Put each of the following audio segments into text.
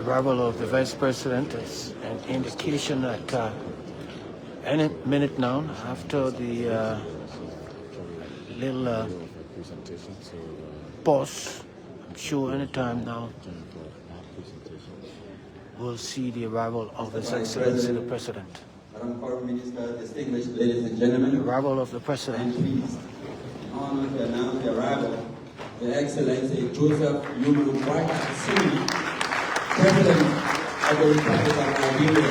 arrival of the Vice President is an indication that any minute now, after the little pause, I'm sure any time now, we'll see the arrival of His Excellency the President. Madam Foreign Minister, distinguished ladies and gentlemen, The arrival of the President. I'm pleased and honored to announce the arrival of His Excellency Joseph Newman Boakai, Sr., President of the Republic of Liberia.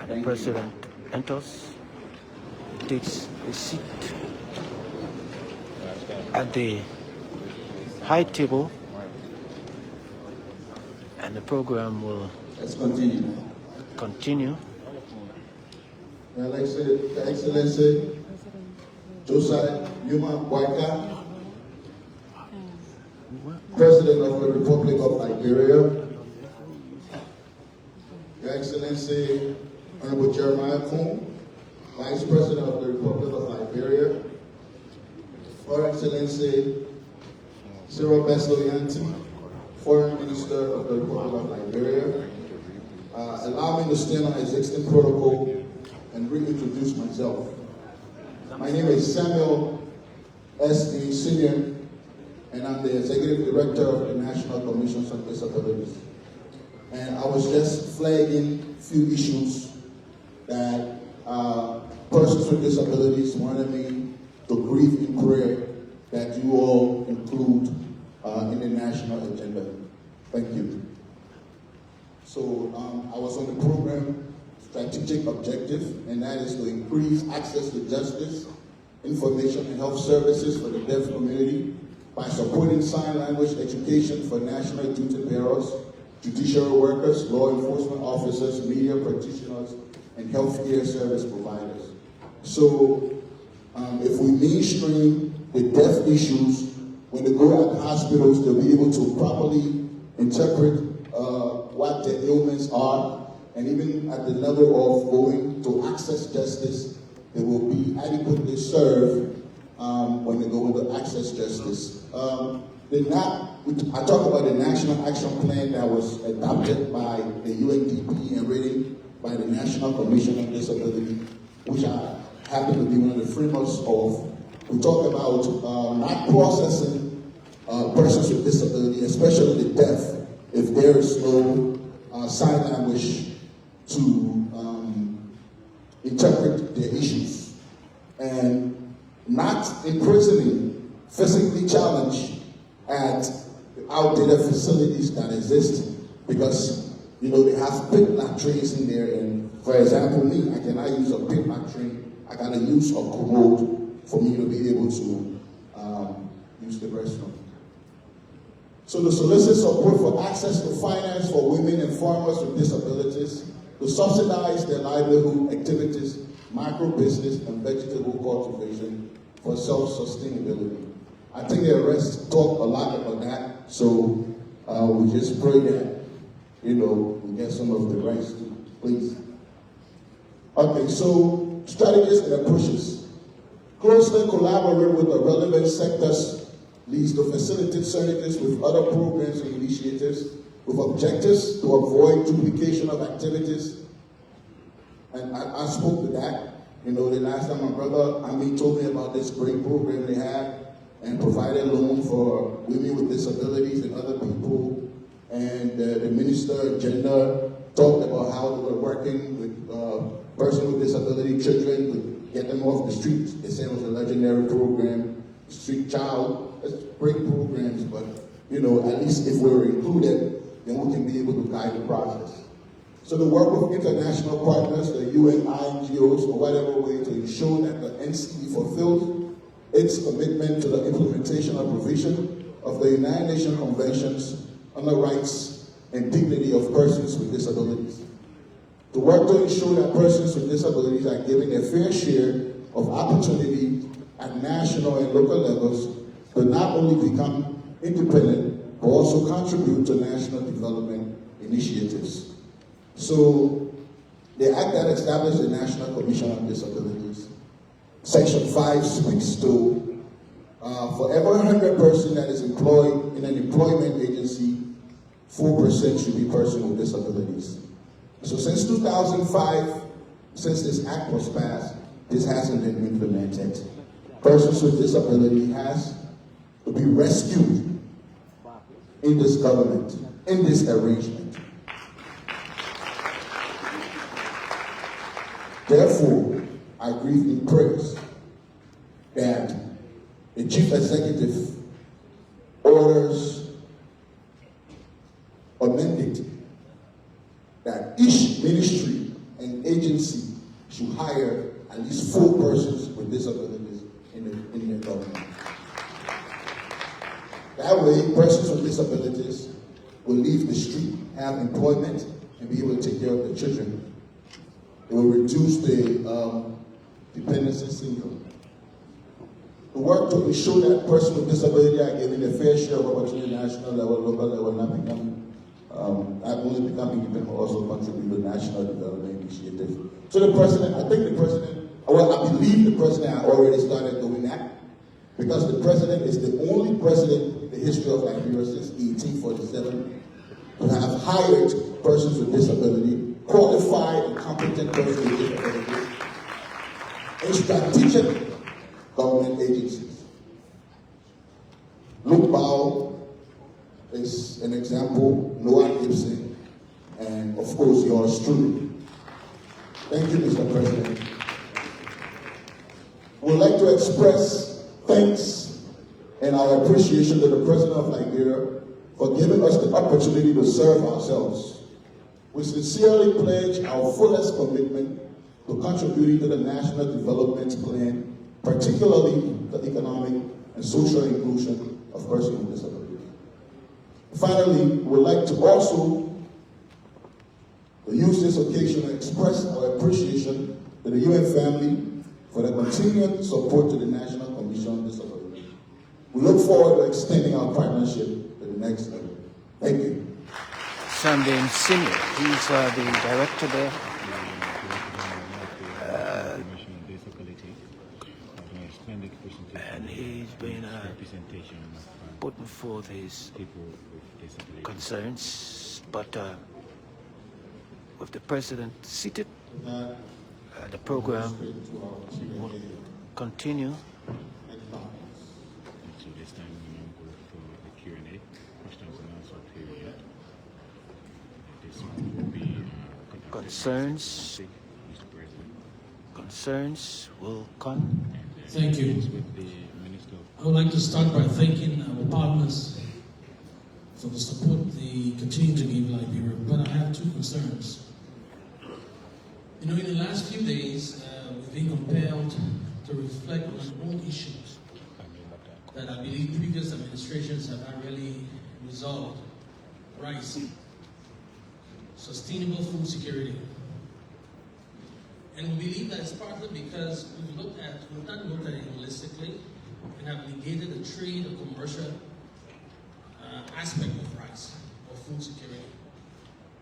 The President enters, takes a seat at the high table, and the program will continue. Your Excellency Joseph Newman Boakai, President of the Republic of Liberia. Your Excellency Honorable Jeremiah Kuhn, Vice President of the Republic of Liberia. Her Excellency Cyril Besolianti, Foreign Minister of the Republic of Liberia. Allow me to stand on existing protocol and reintroduce myself. My name is Samuel S. D. Sr., and I'm the Executive Director of the National Commission on Disabilities. And I was just flagging a few issues that persons with disabilities wanted me to brief in prayer that you all include in the national agenda. Thank you. So I was on the program strategic objective, and that is to increase access to justice, information and health services for the deaf community by supporting sign language education for national duty bearers, judicial workers, law enforcement officers, media practitioners, and healthcare service providers. So if we mainstream the deaf issues, when they go to hospitals, they'll be able to properly interpret what their ailments are, and even at the level of going to access justice, they will be adequately served when they go into access justice. I talk about the National Action Plan that was adopted by the UNDP and rated by the National Commission on Disability, which I happen to be one of the framers of. We talk about not processing persons with disability, especially the deaf, if there is no sign language to interpret their issues, and not imprisoning physically challenged at outdated facilities that exist, because they have pit-lock trays in there, and for example, me, I cannot use a pit-lock tray. I gotta use a commode for me to be able to use the restroom. So to solicit support for access to finance for women and farmers with disabilities, to subsidize their livelihood activities, micro-business and vegetable cultivation for self-sustainability. I think the rest talk a lot about that, so we just pray that, we get some of the rights too, please. Okay, so strategies and approaches. Closely collaborate with the relevant sectors leads to facilitate synergies with other programs and initiatives with objectives to avoid duplication of activities. And I spoke to that. The last time my brother Ami told me about this great program they had and provided loan for women with disabilities and other people. And the Minister of Gender talked about how they were working with persons with disability children to get them off the streets. They said it was a legendary program, Street Child. It's great programs, but at least if we're included, then we can be able to guide the process. So the work with international partners, the UN, NGOs, or whatever way to ensure that the NCE fulfills its commitment to the implementation of provision of the United Nations Conventions on the rights and dignity of persons with disabilities. To work to ensure that persons with disabilities are given a fair share of opportunity at national and local levels to not only become independent, but also contribute to national development initiatives. So The act that established the National Commission on Disabilities, Section 5 speaks to for every 100 person that is employed in an employment agency, 4% should be persons with disabilities. So since 2005, since this act was passed, this hasn't been implemented. Persons with disability has to be rescued in this government, in this arrangement. Therefore, I gravely praise that the Chief Executive orders or mandate that each ministry and agency should hire at least 4 persons with disabilities in the government. That way, persons with disabilities will leave the street, have employment, and be able to take care of their children. It will reduce the dependency syndrome. The work to ensure that persons with disability are given a fair share of opportunity at national level, local level, not only become independent, but also contribute to national development initiative. So the president, I believe the president had already started doing that, because the president is the only president in the history of Liberia since 1847 to have hired persons with disability, qualified and competent persons with disabilities, in strategic government agencies. Luke Bao is an example, Noah Gibson, and of course yours truly. Thank you, Mr. President. We'd like to express thanks and our appreciation to the President of Liberia for giving us the opportunity to serve ourselves. We sincerely pledge our fullest commitment to contributing to the National Development Plan, particularly the economic and social inclusion of persons with disabilities. Finally, we would like to also use this occasion to express our appreciation to the UN family for the continued support to the National Commission on Disability. We look forward to extending our partnership to the next level. Thank you. Sandin Senior, he's the director there. And he's been putting forth his concerns, but with the president seated, the program will continue. So this time we will go for the Q&A, questions and answer period. This one will be Concerns. Mr. President. Concerns will come. Thank you. With the Minister. I would like to start by thanking our partners for the support they continue to give Liberia, but I have 2 concerns. You know, in the last few days, we've been compelled to reflect on all issues that I believe previous administrations have not really resolved. Rice, sustainable food security. And we believe that it's partly because we've not looked at it holistically and have negated the trade or commercial aspect of rice or food security.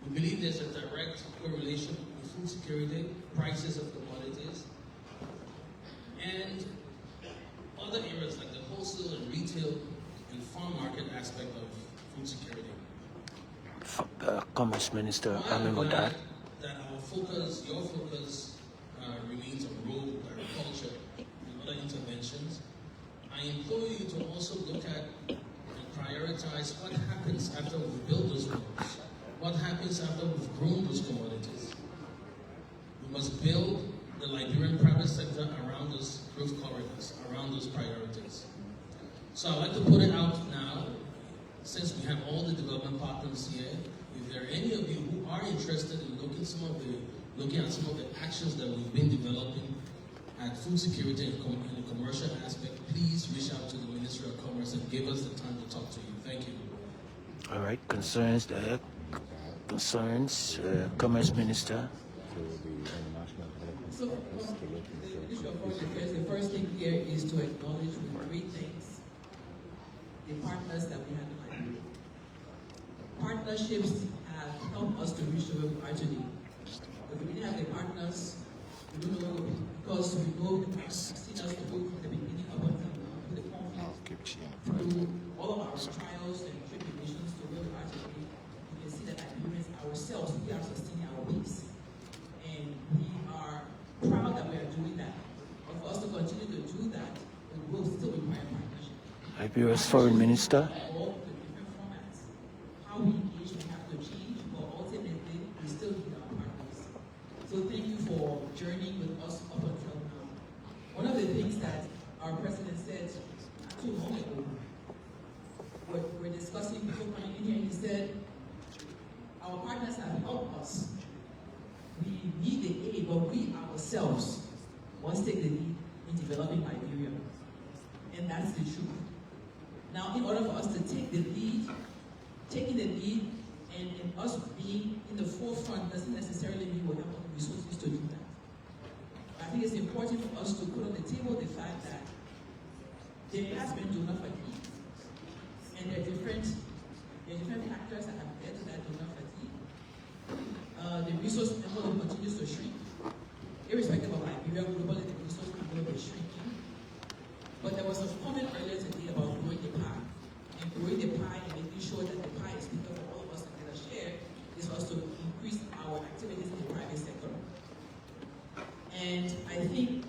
We believe there's a direct correlation with food security, prices of commodities, and other areas like the wholesale and retail and farm market aspect of food security. Commerce Minister, I'm with that. That our focus, your focus, remains on rural agriculture and other interventions. I implore you to also look at and prioritize what happens after we build those roads. What happens after we've grown those commodities? We must build the Liberian private sector around those growth corridors, around those priorities. So I'd like to put it out now, since we have all the development partners here, if there are any of you who are interested in looking at some of the actions that we've been developing at food security and the commercial aspect, please reach out to the Ministry of Commerce and give us the time to talk to you. Thank you. All right, concerns there. Concerns, Commerce Minister. So, the first thing here is to acknowledge with 3 things the partners that we have in Liberia. Partnerships have helped us to reach where we are today. The If we didn't have the partners, we don't know where because we know the partners have seen us through from the beginning up until now, through the conflict, through all of our trials and tribulations to where we are today. You can see that Liberians ourselves, we are sustaining our peace. And we are proud that we are doing that. But for us to continue to do that, it will still require partnership. Liberia's foreign minister. All the different formats. How we engage, we have to change, but ultimately, we still need our partners. So thank you for journeying with us up until now. One of the things that our president said not too long ago, we're discussing before coming in here, he said, our partners have helped us. We need the aid, but we ourselves must take the lead in developing Liberia. And that's the truth. Now, in order for us to take the lead, taking the lead and us being in the forefront doesn't necessarily mean we'll have all the resources to do that. I think it's important for us to put on the table the fact that there has been donor fatigue, and there are different factors that have led to that donor fatigue. The resource envelope continues to shrink. Irrespective of Liberia, globally the resource envelope is shrinking. But there was a comment earlier today about growing the pie. And growing the pie and making sure that the pie is bigger for all of us to get a share is for us to increase our activities in the private sector. And I think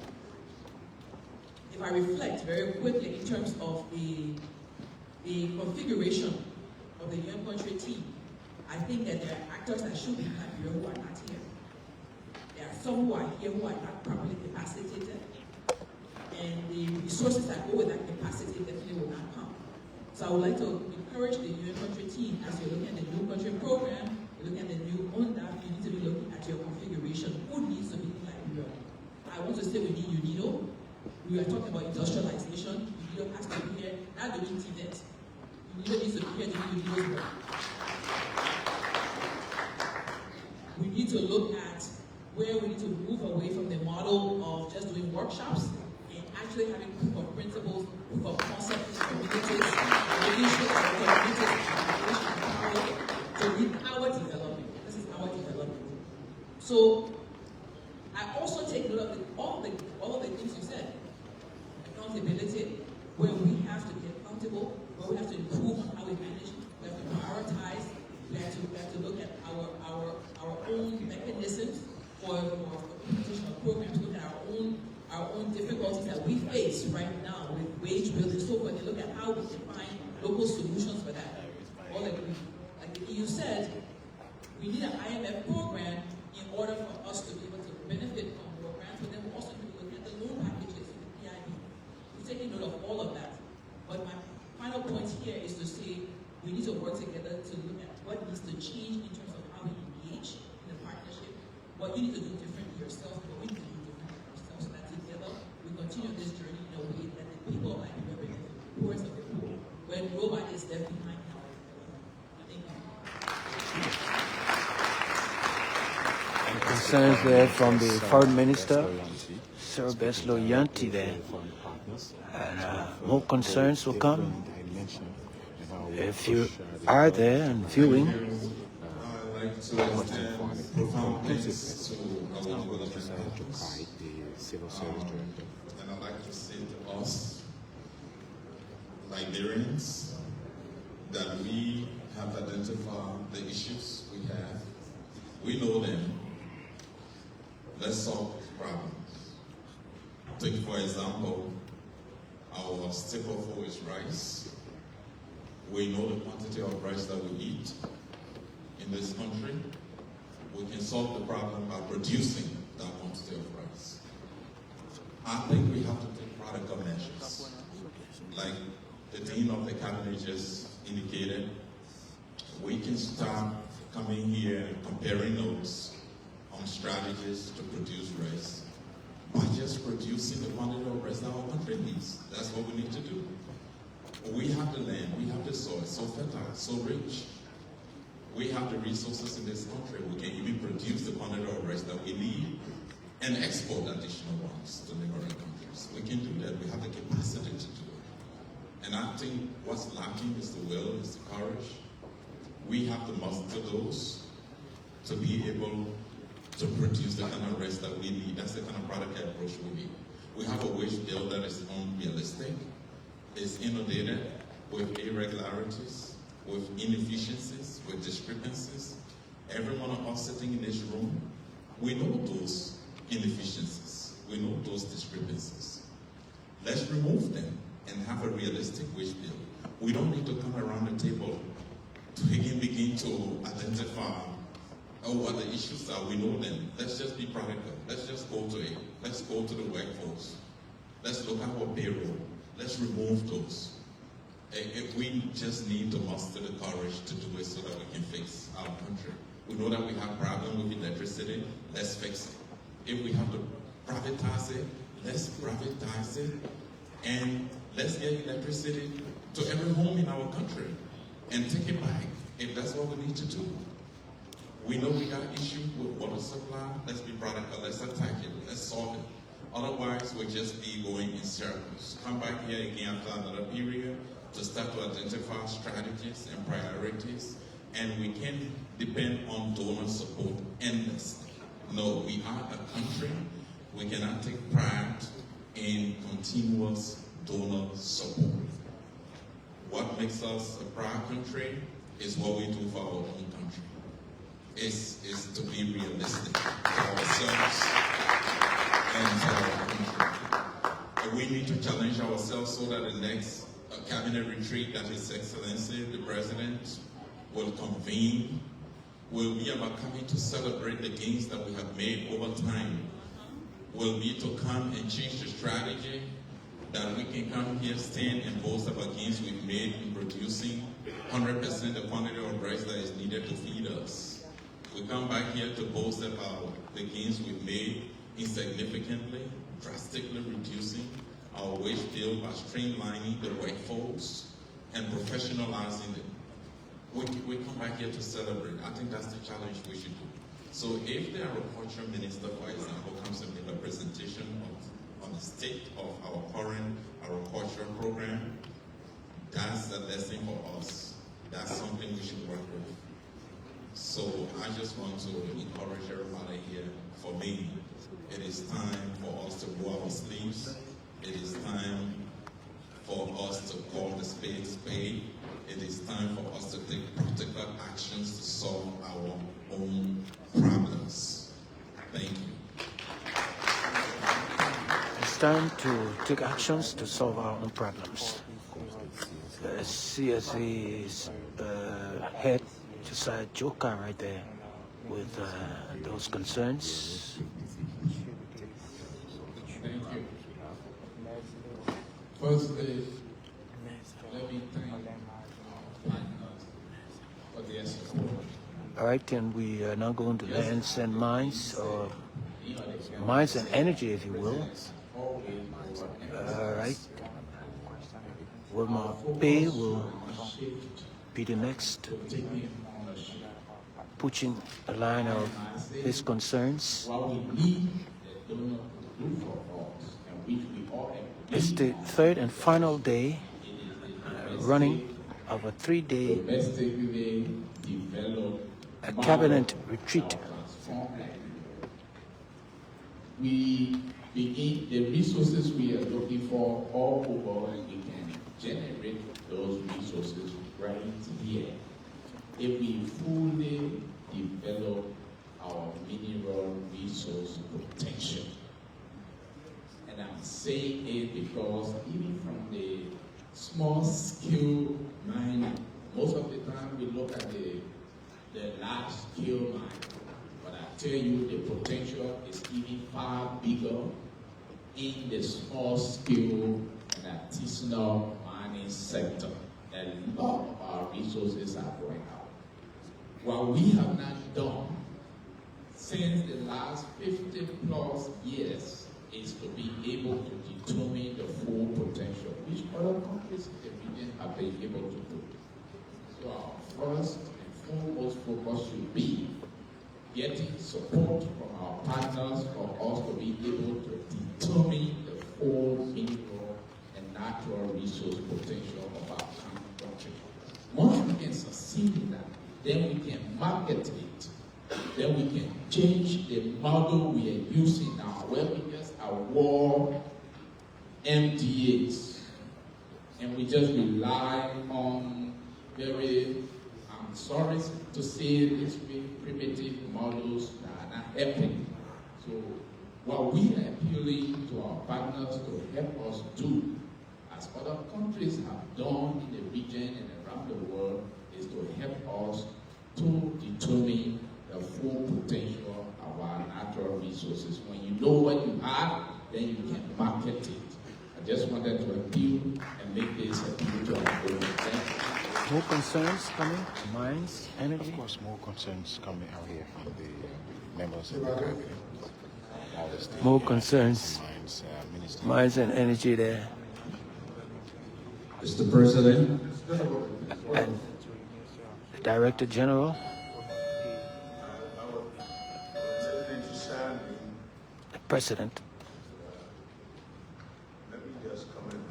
if I reflect very quickly in terms of the configuration of the UN country team, I think that there are actors that should be in Liberia who are not here. There are some who are here who are not properly capacitated, and the resources that go with that capacity definitely will not come. So I would like to encourage the UN country team, as you're looking at the new country program, you're looking at the new UNDAP, you need to be looking at your configuration. Who needs to be in Liberia? I want to say we need UNIDO. We are talking about industrialization. UNIDO has to be here, not doing TNET. UNIDO needs to be here doing UNIDO's work. We need to look at where we need to move away from the model of just doing workshops and actually having proof of principles, proof of concept in communities, making sure that the communities are to lead our development. This is our development. So I also take note of all of the things you said. Accountability, where we have to be accountable, where we have to improve on how we manage, we have to prioritize, we have to look at our own mechanisms for implementation of programs, look at our own difficulties that we face right now with wage building, so forth, and look at how we can find local solutions for that. All like the EU said, we need an IMF program in order for us to be able to benefit from more grants, but then we also need to look at the loan packages in the PIB. We're taking note of all of that. But my final point here is to say we need to work together to look at what needs to change in terms of how we engage in the partnership, what you need to do differently yourself, what we need to do differently ourselves, so that together we continue this journey in a way that the people of Liberia benefit, the poorest of the poor, when nobody is left behind in our development. Thank you. Concerns there from the foreign minister, Sir Beslo Yanti there. And more concerns will come. If you are there and viewing, I'd like to extend profound thanks to our development partners. And I'd like to say to us, Liberians, that we have identified the issues we have. We know them. Let's solve problems. Take, for example, our staple food is rice. We know the quantity of rice that we eat in this country. We can solve the problem by producing that quantity of rice. I think we have to take practical measures. Like the Dean of the Cabinet just indicated, we can start coming here and comparing notes on strategies to produce rice by just producing the quantity of rice that our country needs. That's what we need to do. We have the land, we have the soil, so fertile, so rich. We have the resources in this country. We can even produce the quantity of rice that we need and export additional ones to neighboring countries. We can do that. We have the capacity to do it. And I think what's lacking is the will, is the courage. We have to muster those to be able to produce the kind of rest that we need. That's the kind of product approach we need. We have a wage bill that is unrealistic, is inundated with irregularities, with inefficiencies, with discrepancies. Every one of us sitting in this room, we know those inefficiencies. We know those discrepancies. Let's remove them and have a realistic wage bill. We don't need to come around the table to begin to identify what the issues are. We know them. Let's just be practical. Let's just go to it. Let's go to the workforce. Let's look at our payroll. Let's remove those. If we just need to muster the courage to do it so that we can fix our country. We know that we have problems with electricity. Let's fix it. If we have to privatize it, let's privatize it. And let's get electricity to every home in our country and take it back if that's what we need to do. We know we got issues with water supply. Let's be practical. Let's attack it. Let's solve it. Otherwise, we'll just be going in circles. Come back here again after another period to start to identify strategies and priorities. And we can't depend on donor support endlessly. No, we are a country. We cannot take pride in continuous donor support. What makes us a proud country is what we do for our own country. Is to be realistic to ourselves and to our country. And we need to challenge ourselves so that the next cabinet retreat that His Excellency, the President, will convene will be about coming to celebrate the gains that we have made over time. Will be to come and change the strategy that we can come here, stand and boast about gains we've made in producing 100% the quantity of rice that is needed to feed us. We come back here to boast about the gains we've made in significantly, drastically reducing our wage bill by streamlining the workforce and professionalizing it. We come back here to celebrate. I think that's the challenge we should do. So if the agriculture minister, for example, comes and make a presentation on the state of our current agriculture program, that's a lesson for us. That's something we should work with. So I just want to encourage everybody here. For me, it is time for us to roll our sleeves. It is time for us to call the spade a spade. It is time for us to take practical actions to solve our own problems. Thank you. It's time to take actions to solve our own problems. CSA's head, Josiah Boakai, right there with those concerns. Thank you. Firstly, let me thank our partners for their support. All right, and we are now going to lands and mines, or mines and energy, if you will. All right. Wilma Bay will be the next, pushing the line of his concerns. It's the third and final day running of a 3-day cabinet retreat. We begin the resources we are looking for all over, and we can generate those resources right here if we fully develop our mineral resource potential. And I'm saying it because even from the small scale mining, most of the time we look at the large scale mine, but I tell you the potential is even far bigger in the small scale and artisanal mining sector. A lot of our resources are going out. What we have not done since the last 50 plus years is to be able to determine the full potential, which other countries in the region have been able to do. So our first and foremost focus should be getting support from our partners for us to be able to determine the full mineral and natural resource potential of our country. Once we can succeed in that, then we can market it. Then we can change the the model we are using now, where we just award MDAs, and we just rely on very, I'm sorry to say this, primitive models that are not helping. So what we are appealing to our partners to help us do, as other countries have done in the region and around the world, is to help us to determine the full potential of our natural resources. When you know what you have, then you can market it. I just wanted to appeal and make this appeal to our government. Thank you. More concerns coming? Mines, energy? Of course, more concerns coming out here from the members of the cabinet. More concerns. Mines and energy there. Mr. President, Director General. The President. Let me just comment on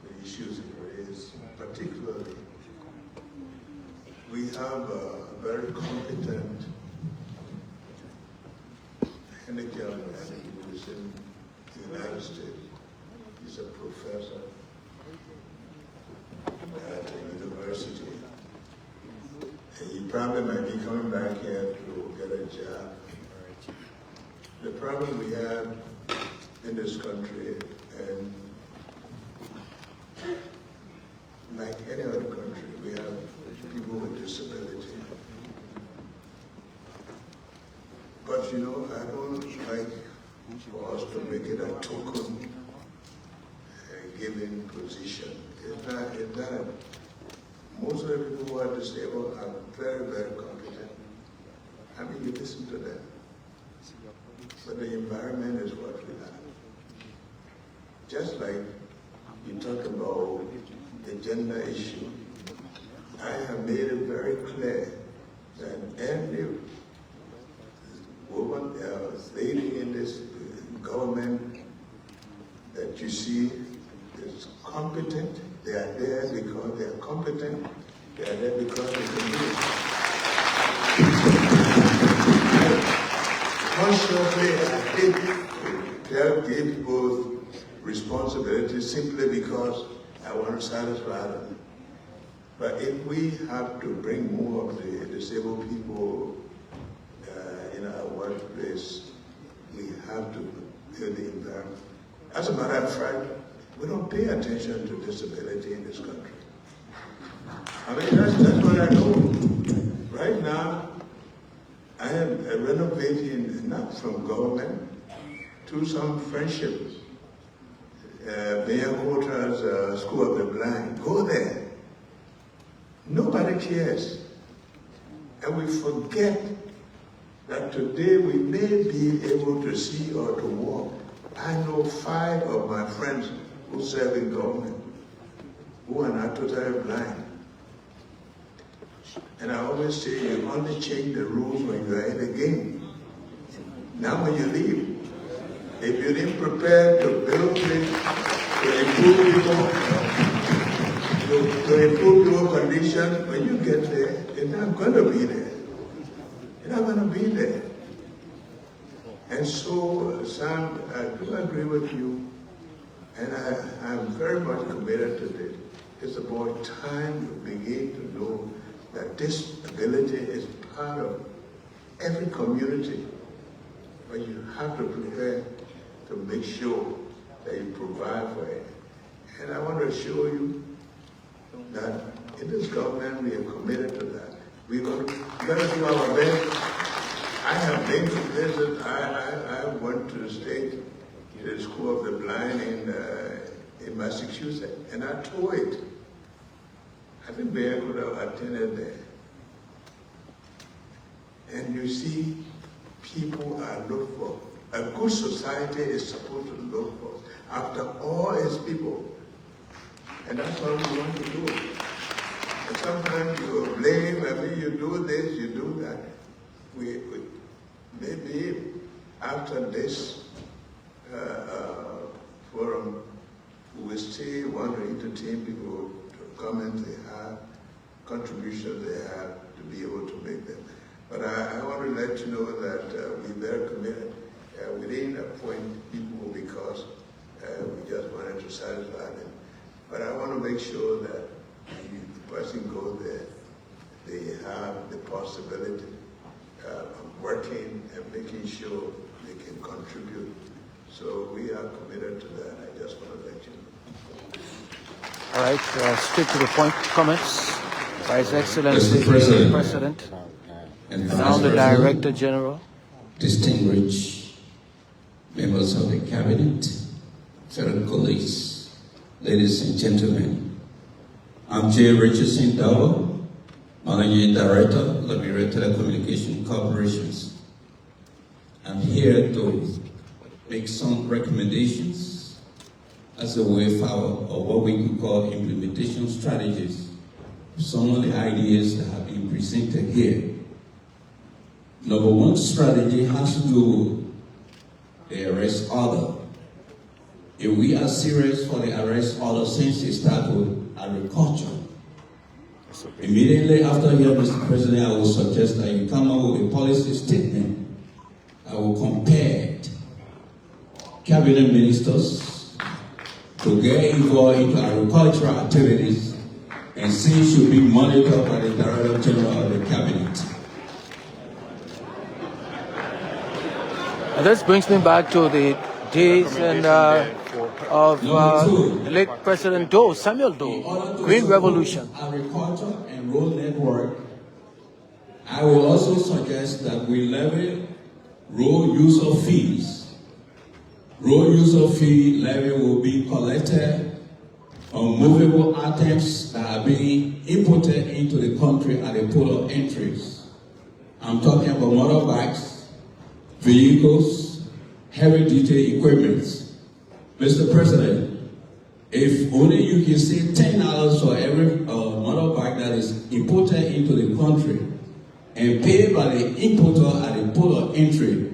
the issues it raised. Particularly, we have a very competent energy man who is in the United States. He's a professor at a university. And he probably might be coming back here to get a job. The problem we have in this country, and like any other country, we have people with disability. But you know, I don't like for us to make it a token giving position. It's not. Most of the people who are disabled are very, very competent. I mean, you listen to them. But the environment is what we have. Just like you talk about the gender issue, I have made it very clear that every woman, lady in this government that you see is competent. They are there because they are competent. They are there because they can do it. Consciously, I did give people responsibility simply because I want to satisfy them. But if we have to bring more of the disabled people in our workplace, we have to build the environment. As a matter of fact, we don't pay attention to disability in this country. I mean, that's what I know. Right now, I am renovating, not from government, to some friendships. Mayor Kotra's School of the Blind. Go there. Nobody cares. And we forget that today we may be able to see or to walk. I know 5 of my friends who serve in government who are not totally blind. And I always say you only change the rules when you are in the game. Now when you leave, if you didn't prepare to build things, to improve people's condition, when you get there, you're not going to be there. You're not going to be there. And so, Sam, I do agree with you, and I'm very much committed to this. It's about time to begin to know that disability is part of every community, but you have to prepare to make sure that you provide for it. And I want to assure you that in this government we are committed to that. We're going to do our best. I have been to visit, I went to the state, to the School of the Blind in Massachusetts, and I toured it. I think Mayor could have attended there. And you see, people are looked for. A good society is supposed to look for after all its people. And that's what we want to do. And sometimes you blame, I mean, you do this, you do that. We maybe after this forum, we still want to entertain people to comment they have, contributions they have, to be able to make them. But I want to let you know that we're very committed. We didn't appoint people because we just wanted to satisfy them. But I want to make sure that the person goes there, they have the possibility of working and making sure they can contribute. So we are committed to that. I just want to let you know. All right, straight to the point comments. Vice Excellency, Mr. President, and now the Director General. Distinguished members of the Cabinet, fellow colleagues, ladies and gentlemen, I'm J. Richardson Dawa, Managing Director, Liberia Telecommunication Corporations. I'm here to make some recommendations as a way forward, or what we could call implementation strategies. Some of the ideas that have been presented here. Number one strategy has to do with the arrest order. If we are serious for the arrest order, since it started with agriculture, immediately after here, Mr. President, I will suggest that you come up with a policy statement. I will compare cabinet ministers to get involved into agricultural activities, and since should be monitored by the Director General of the Cabinet. And this brings me back to the days and of late President Doe, Samuel Doe, Green Revolution. Agriculture and road network. I will also suggest that we levy road user fees. Road user fee levy will be collected on movable items that are being imported into the country at the port of entries. I'm talking about motorbikes, vehicles, heavy-duty equipment. Mr. President, if only you can say $10 for every motorbike that is imported into the country and paid by the importer at the port of entry,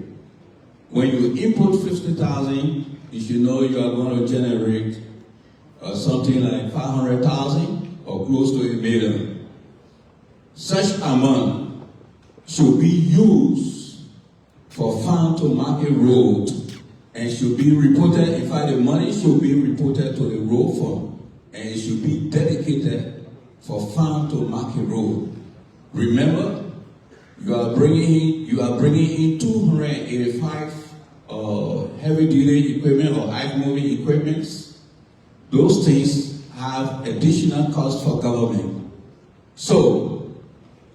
when you import 50,000, you should know you are going to generate something like 500,000 or close to $1 million. Such amount should be used for farm to market road and should be reported. In fact, the money should be reported to the road fund and it should be dedicated for farm to market road. Remember, you are bringing in 285 heavy duty equipment or high moving equipments. Those things have additional cost for government. So,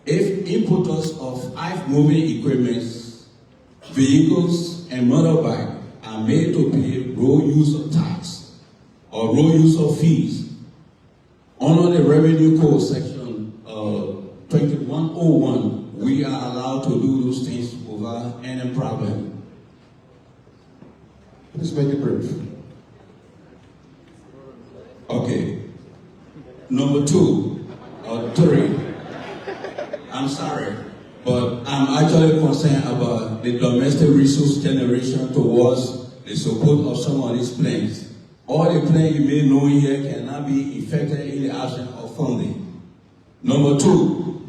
if importers of high-moving equipment, vehicles, and motorbike are made to pay road user tax or road user fees under the Revenue Code section 2101, we are allowed to do those things without any problem. Please make it brief. Okay. Number 2 or 3. I'm sorry, but I'm actually concerned about the domestic resource generation towards the support of some of these plans. All the plans you may know here cannot be effected in the absence of funding. Number 2,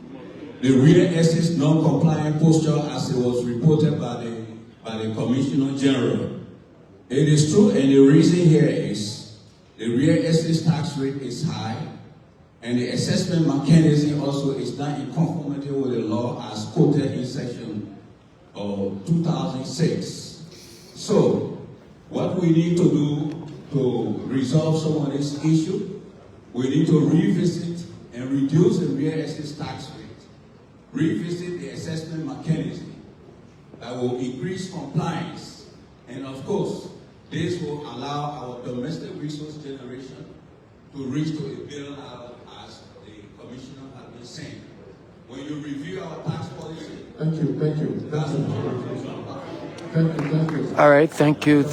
the real estate non-compliant posture as it was reported by the Commissioner General. It is true, and the reason here is the real estate tax rate is high, and the assessment mechanism also is not in conformity with the law as quoted in section 2006. So, what we need to do to resolve some of this issue, we need to revisit and reduce the real estate tax rate, revisit the assessment mechanism that will increase compliance, and of course, this will allow our domestic resource generation to reach to $1 billion as the Commissioner has been saying. When you review our tax policy... Thank you. All right, thank you.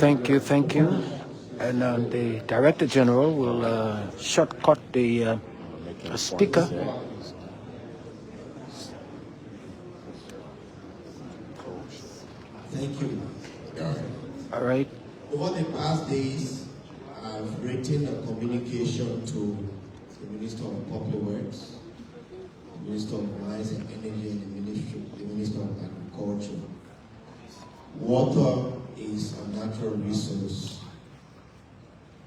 And the Director General will shortcut the speaker. Thank you. All right. Over the past days, I've written a communication to the Minister of Public Works, Minister of Mines and Energy, and the Minister of Agriculture. Water is a natural resource.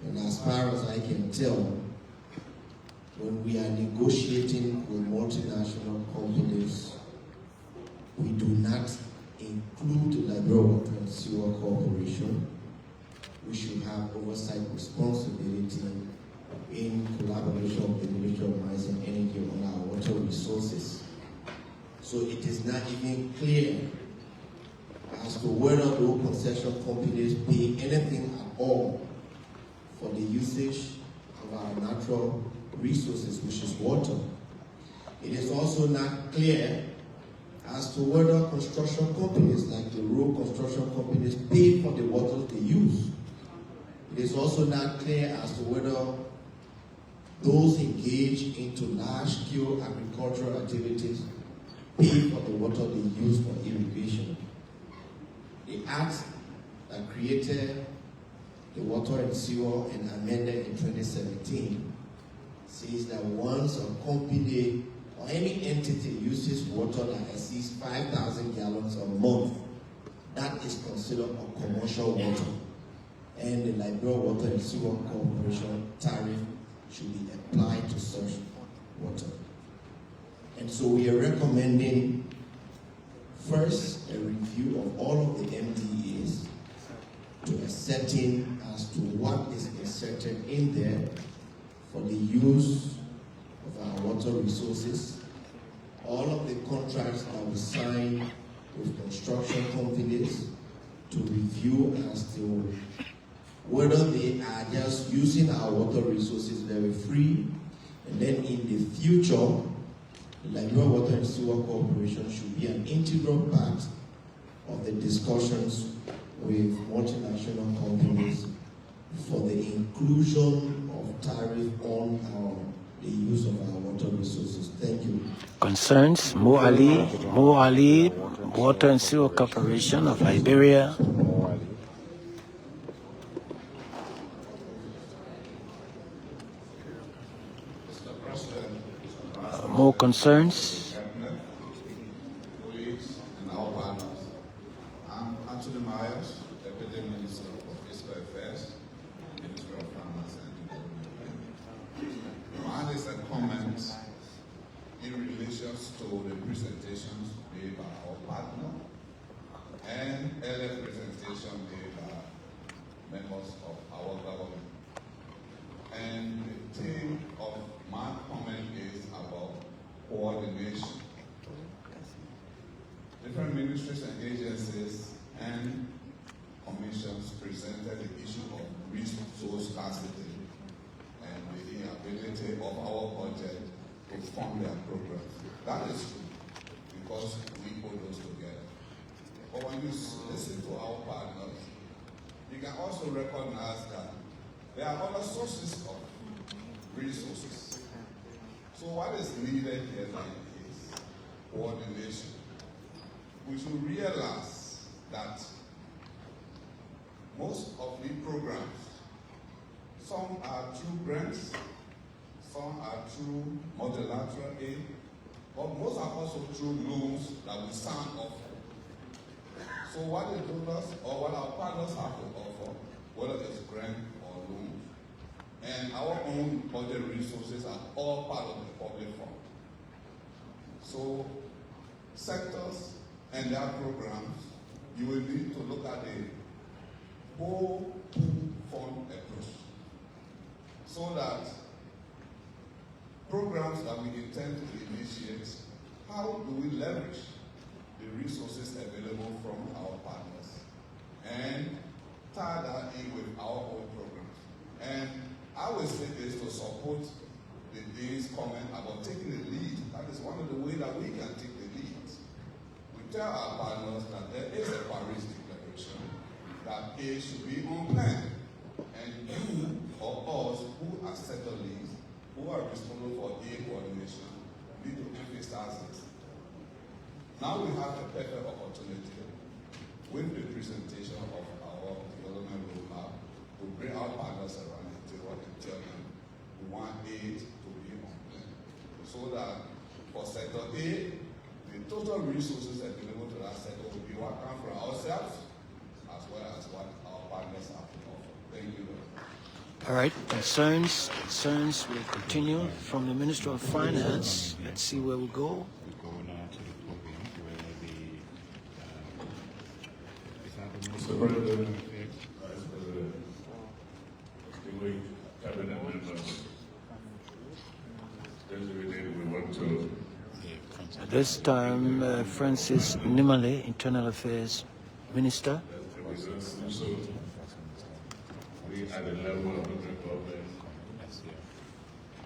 And as far as I can tell, when we are negotiating with multinational companies, we do not include the Liberia Water and Sewer Corporation. We should have oversight responsibility in collaboration with the Ministry of Mines and Energy on our water resources. So it is not even clear as to whether those concession companies pay anything at all for the usage of our natural resources, which is water. It is also not clear as to whether construction companies, like the road construction companies, pay for the water they use. It is also not clear as to whether those engaged into large-scale agricultural activities pay for the water they use for irrigation. The act that created the Water and Sewer and amended in 2017 says that once a company or any entity uses water that exceeds 5,000 gallons a month, that is considered a commercial water. And the Liberia Water and Sewer Corporation tariff should be applied to such water. And so we are recommending first a review of all of the MDAs to ascertain as to what is inserted in there for the use of our water resources, all of the contracts that we sign with construction companies to review as to whether they are just using our water resources very free, and then in the future, the Liberia Water and Sewer Corporation should be an integral part of the discussions with multinational companies for the inclusion of tariff on the use of our water resources. Thank you. Concerns, Mo Ali, Water and Sewer Corporation of Liberia. More concerns? One is a comment in relation to the presentations made by our partner and earlier presentation made by members of our government. And the theme of my comment is about coordination. Different ministries and agencies and commissions presented the issue of resource scarcity and the inability of our budget to fund their programs. That is true, because we put those together. But when you listen to our partners, you can also recognize that there are other sources of resources. So what is needed here then is coordination. We should realize that most of the programs, some are through grants, some are through multilateral aid, but most are also through loans that we sign off. So what the donors or what our partners have to offer, whether it's grant or loan, and our own budget resources are all part of the public fund. So sectors and their programs, you will need to look at the whole fund approach, so that programs that we intend to initiate, how do we leverage the resources available from our partners and tie that in with our own programs. And I will say this to support the day's comment about taking the lead. That is one of the ways that we can take the lead. We tell our partners that there is a Paris declaration that aid should be on plan. And you or us who are settlers, who are responsible for aid coordination, need to emphasize it. Now we have a perfect opportunity with the presentation of our development roadmap to bring our partners around the table and tell them we want aid to be on plan, so that for sectors resources available to that sector will be what come from ourselves as well as what our partners have to offer. Thank you. All right, concerns will continue from the Minister of Finance. Let's see where we go. We go now to the podium where Mr. President, Vice President, distinguished cabinet members, we want to. At this time, Francis Nimale, Internal Affairs Minister. We at the level of the government,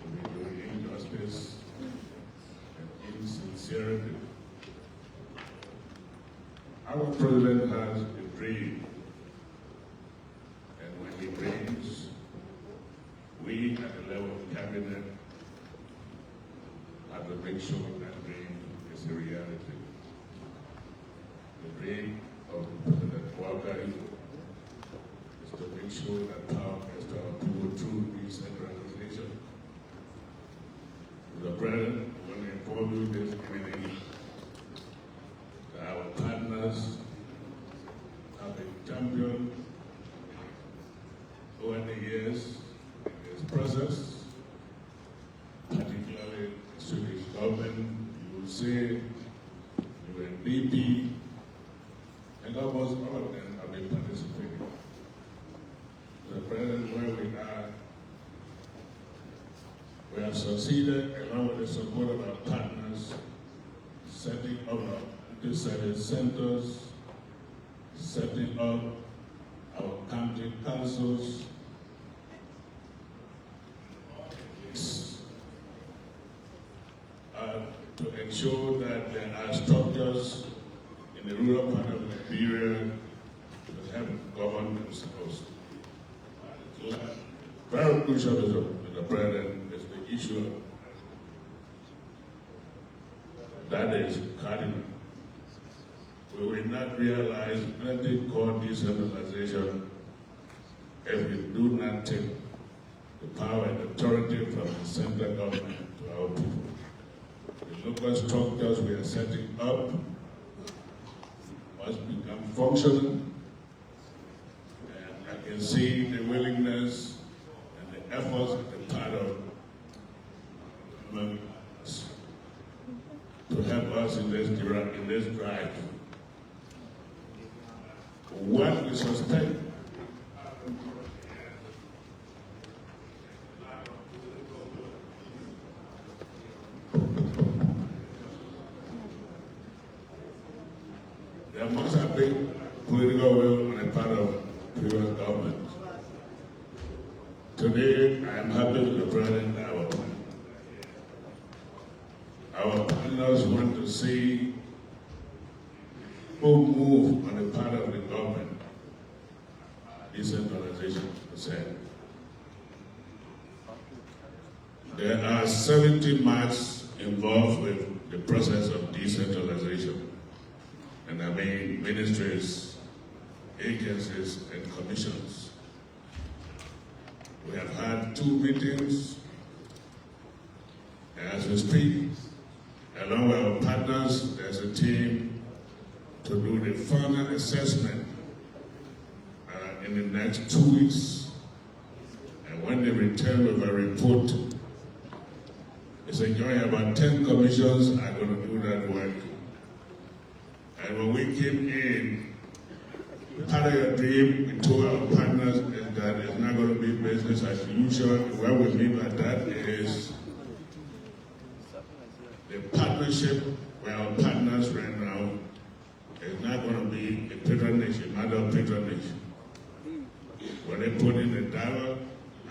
we do injustice and insincerity. Our president has a dream, and when he dreams, we at the level of cabinet have to make sure that dream is a reality. The dream of President Boakai is to make sure that power gets to our people through decentralization. The president, when they inform you this evening, that our partners have been championed over the years in this process, particularly Swedish government, you will see UNDP, and almost all of them have been participating. The president, where we have succeeded, along with the support of our partners, setting up our service centers, setting up our county councils, to ensure that there are structures in the rural part of Liberia to help govern themselves. Very crucial, Mr. President, is the issue that is cardinal. We will not realize anything called decentralization if we do not take the power and authority from the central government to our people. The local structures we are setting up must become functional, and I can see the willingness and the efforts on the part of members to help us in this drive. What we suspect there must have been political will on the part of previous government. Today, I am happy to present our partners want to see who move on the part of the government, decentralization percent. There are 70 marks involved with the process of decentralization. And I mean ministries, agencies, and commissions. We have had 2 meetings. As we speak, along with our partners, there's a team to do the final assessment in the next 2 weeks. And when they return with a report, it's enjoying about 10 commissions are going to do that work. And when we came in, part of your dream, we told our partners is that it's not going to be business as usual. What we mean by that is the partnership with our partners right now is not going to be a patronage, a matter of patronage. When they put in $1,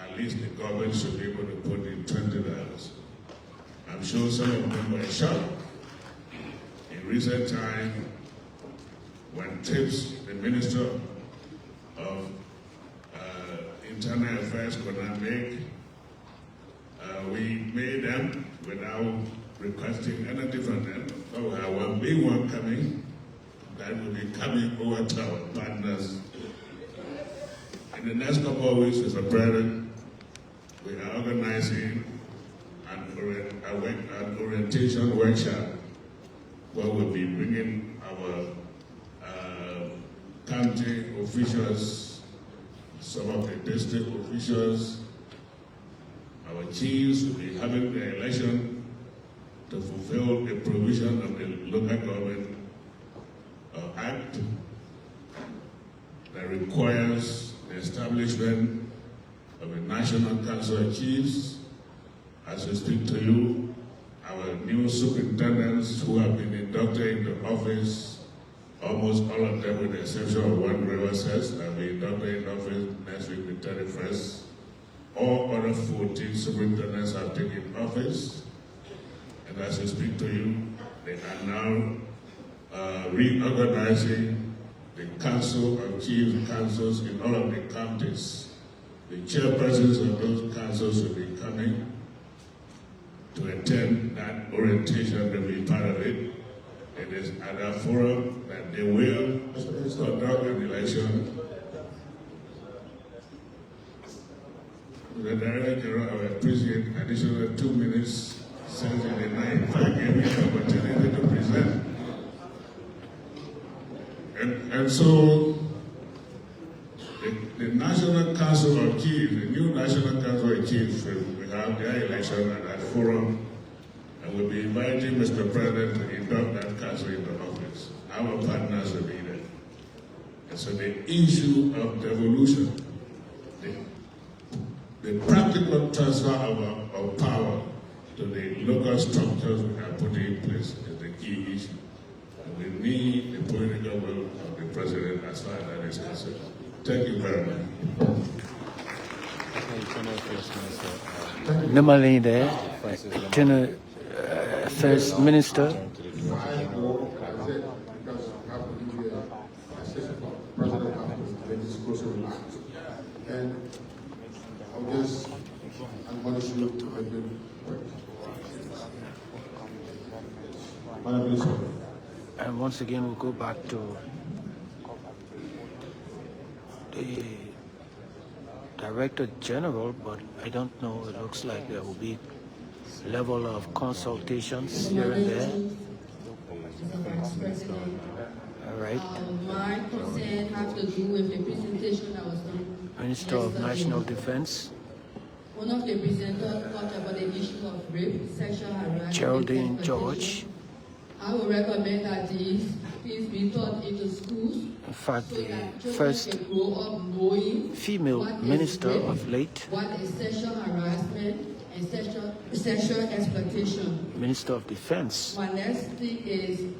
at least the government should be able to put in $20. I'm sure some of them were shocked. In recent time, when TIPS, the Minister of Internal Affairs, could not make, we made them without requesting anything from them. So we have one big one coming that will be coming over to our partners. In the next couple of weeks, Mr. President, we are organizing an orientation workshop where we'll be bringing our county officials, some of the district officials, our chiefs will be having the election to fulfill a provision of the Local Government Act that requires the establishment of a National Council of Chiefs. As we speak to you, our new superintendents who have been inducted into office, almost all of them with the exception of one River says, will be inducted into office next week, the 31st. All other 14 superintendents have taken office. And as we speak to you, they are now reorganizing the Council of Chief Councils in all of the counties. The chairpersons of those councils will be coming to attend that orientation to be part of it. It is at that forum that they will conduct an election. The Director General, I appreciate additional 2 minutes since in the night. Thank you for the opportunity to present. And so the National Council of Chiefs, the new National Council of Chiefs, will have their election at that forum, and we'll be inviting Mr. President to induct that council into office. Our partners will be there. And so the issue of devolution, the practical transfer of power to the local structures we are putting in place is the key issue. And we need the political will of the President as far as that is concerned. Thank you very much. Normally there, First Minister. And I'll just admonish you to make it quick. Madam Minister. And once again, we'll go back to the Director General, but I don't know, it looks like there will be level of consultations here and there. All right. My concern has to do with the presentation that was done. Minister of National Defense. One of the presenters talked about the issue of rape, sexual harassment. Geraldine George. I would recommend that these be taught into schools. In fact, so the first female minister of late. What is sexual harassment and sexual exploitation? Minister of Defense. My next thing is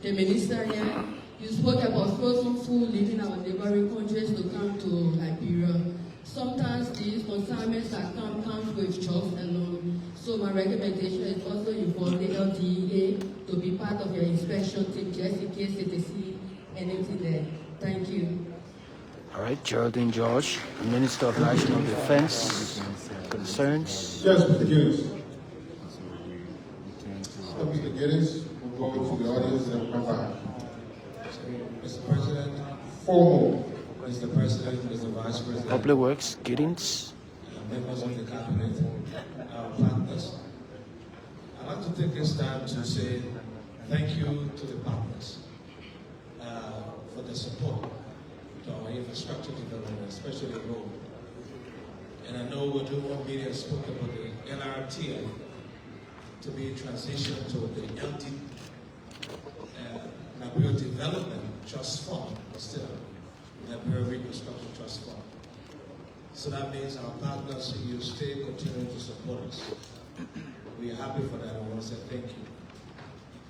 the ministerial. You spoke about frozen food leaving our neighboring countries to come to Liberia. Sometimes these consignments that come with jobs alone. So my recommendation is also involve the LDA to be part of your inspection team just in case they see anything there. Thank you. All right, Geraldine George, Minister of National Defense. Concerns? Yes, Mr. Giddens. Mr. Giddens, we'll go to the audience and come back. Mr. President. 4 more. Mr. President, Mr. Vice President. Public Works, Giddens. Members of the Cabinet, our partners. I'd like to take this time to say thank you to the partners for the support to our infrastructure development, especially the road. And I know what one media spoke about the LRT to be transitioned to the LD Liberia Development Trust Fund, still Liberia Reconstruction Trust Fund. So that means our partners, you stay continuing to support us. We are happy for that. I want to say thank you.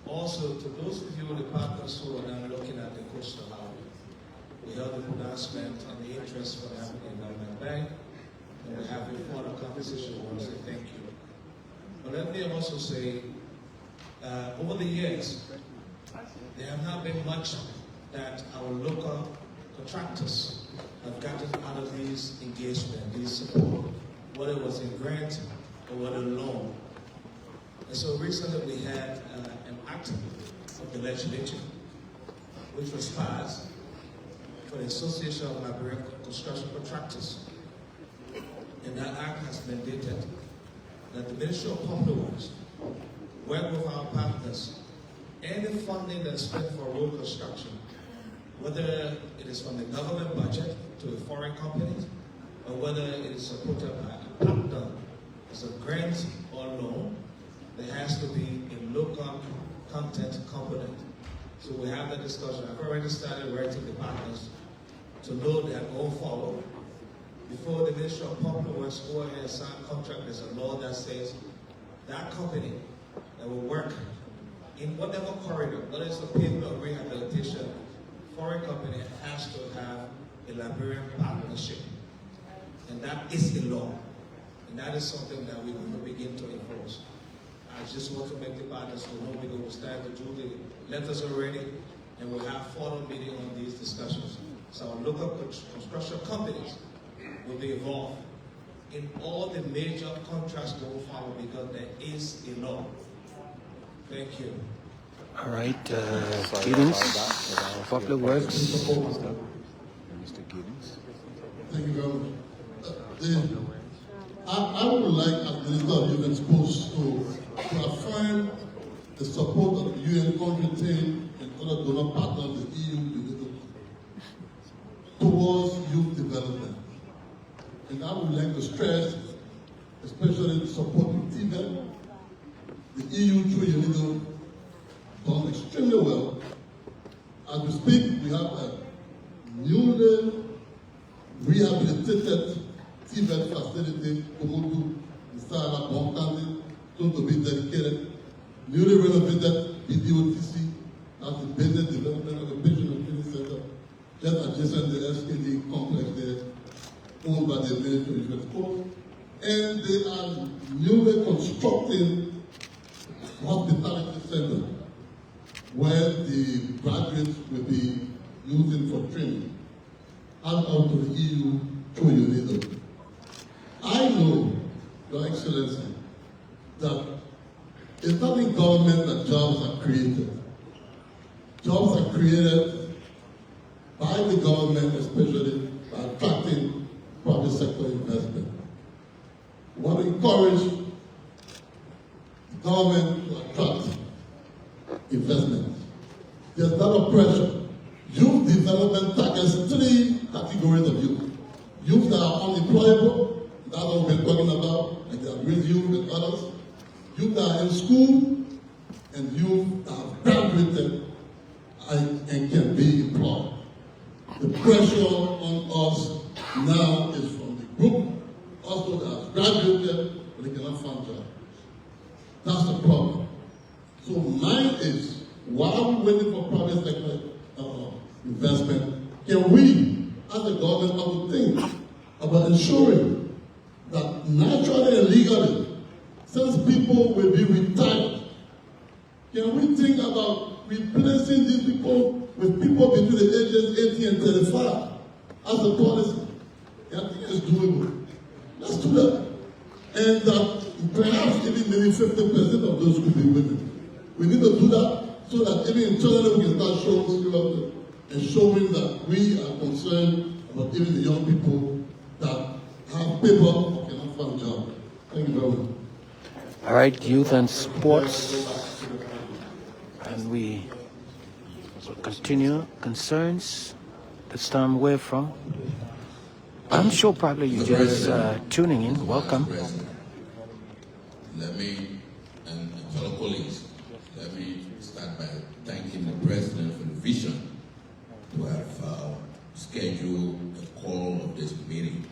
Also, to those of you, the partners who are now looking at the coastal highway, we held a pronouncement on the interest for the African Development Bank, and we have a further conversation. I want to say thank you. But let me also say, over the years, there have not been much that our local contractors have gotten out of these engagements, these support, whether it was in grant or whether loan. And so recently we had an act of the legislature which was passed for the Association of Liberian Construction Contractors. And that act has mandated that the Ministry of Public Works work with our partners any funding that's spent for road construction, whether it is from the government budget to the foreign companies, or whether it is supported by a partner as a grant or loan, there has to be a local content component. So we have that discussion. I've already started writing the partners to know that going forward, before the Ministry of Public Works go ahead and sign a contract, there's a law that says that company that will work in whatever corridor, whether it's a pavement or rehabilitation, foreign company has to have a Liberian partnership. And that is the law. And that is something that we're going to begin to enforce. I just want to make the partners know we're going to start to do the letters already, and we'll have further meeting on these discussions. So our local construction companies will be involved in all the major contracts going forward because there is a law. Thank you. All right, Giddens, Public Works. Mr. Giddens. Thank you very much. I would like, as Minister of Human Sports, to affirm the support of the UN country team and other donor partners, the EU, towards youth development. And I would like to stress, especially supporting TVET, the EU through UNIDO done extremely well. As we speak, we have a newly rehabilitated TVET facility, Komodu, in Sahara, Boakai, soon to be dedicated, newly renovated BDOTC, that's the Business Development and Education and Training Center, just adjacent to the SKD complex there, owned by the Ministry of Sports. And they are newly constructing hospitality center where the graduates will be using for training out to the EU through UNIDO. I know, Your Excellency, that it's not in government that jobs are created. Jobs are created by the government, especially by attracting private sector investment. We want to encourage the government to attract investment. There's a lot of pressure. Youth development targets 3 categories of youth. Youth that are unemployable, that's what we're talking about, like the abused youth and others. Youth that are in school, and youth that have graduated and can be employed. The pressure on us now is from the group also that has graduated, but they cannot find jobs. That's the problem. So mine is, while we're waiting for private sector investment, can we, as a government, also think about ensuring that naturally and legally, since people will be retired, can we think about replacing these people with people between the ages 80 and 35 as a policy? I think it's doable. Let's do that. And perhaps even maybe 50% of those could be women. We need to do that so that even internally we can start showing skills and showing that we are concerned about even the young people that have paper or cannot find a job. Thank you very much. All right, youth and sports. And we will continue. Concerns this time where from? I'm sure probably you're just tuning in. Welcome. Let me, and fellow colleagues, let me start by thanking the President for the vision to have scheduled the call of this meeting.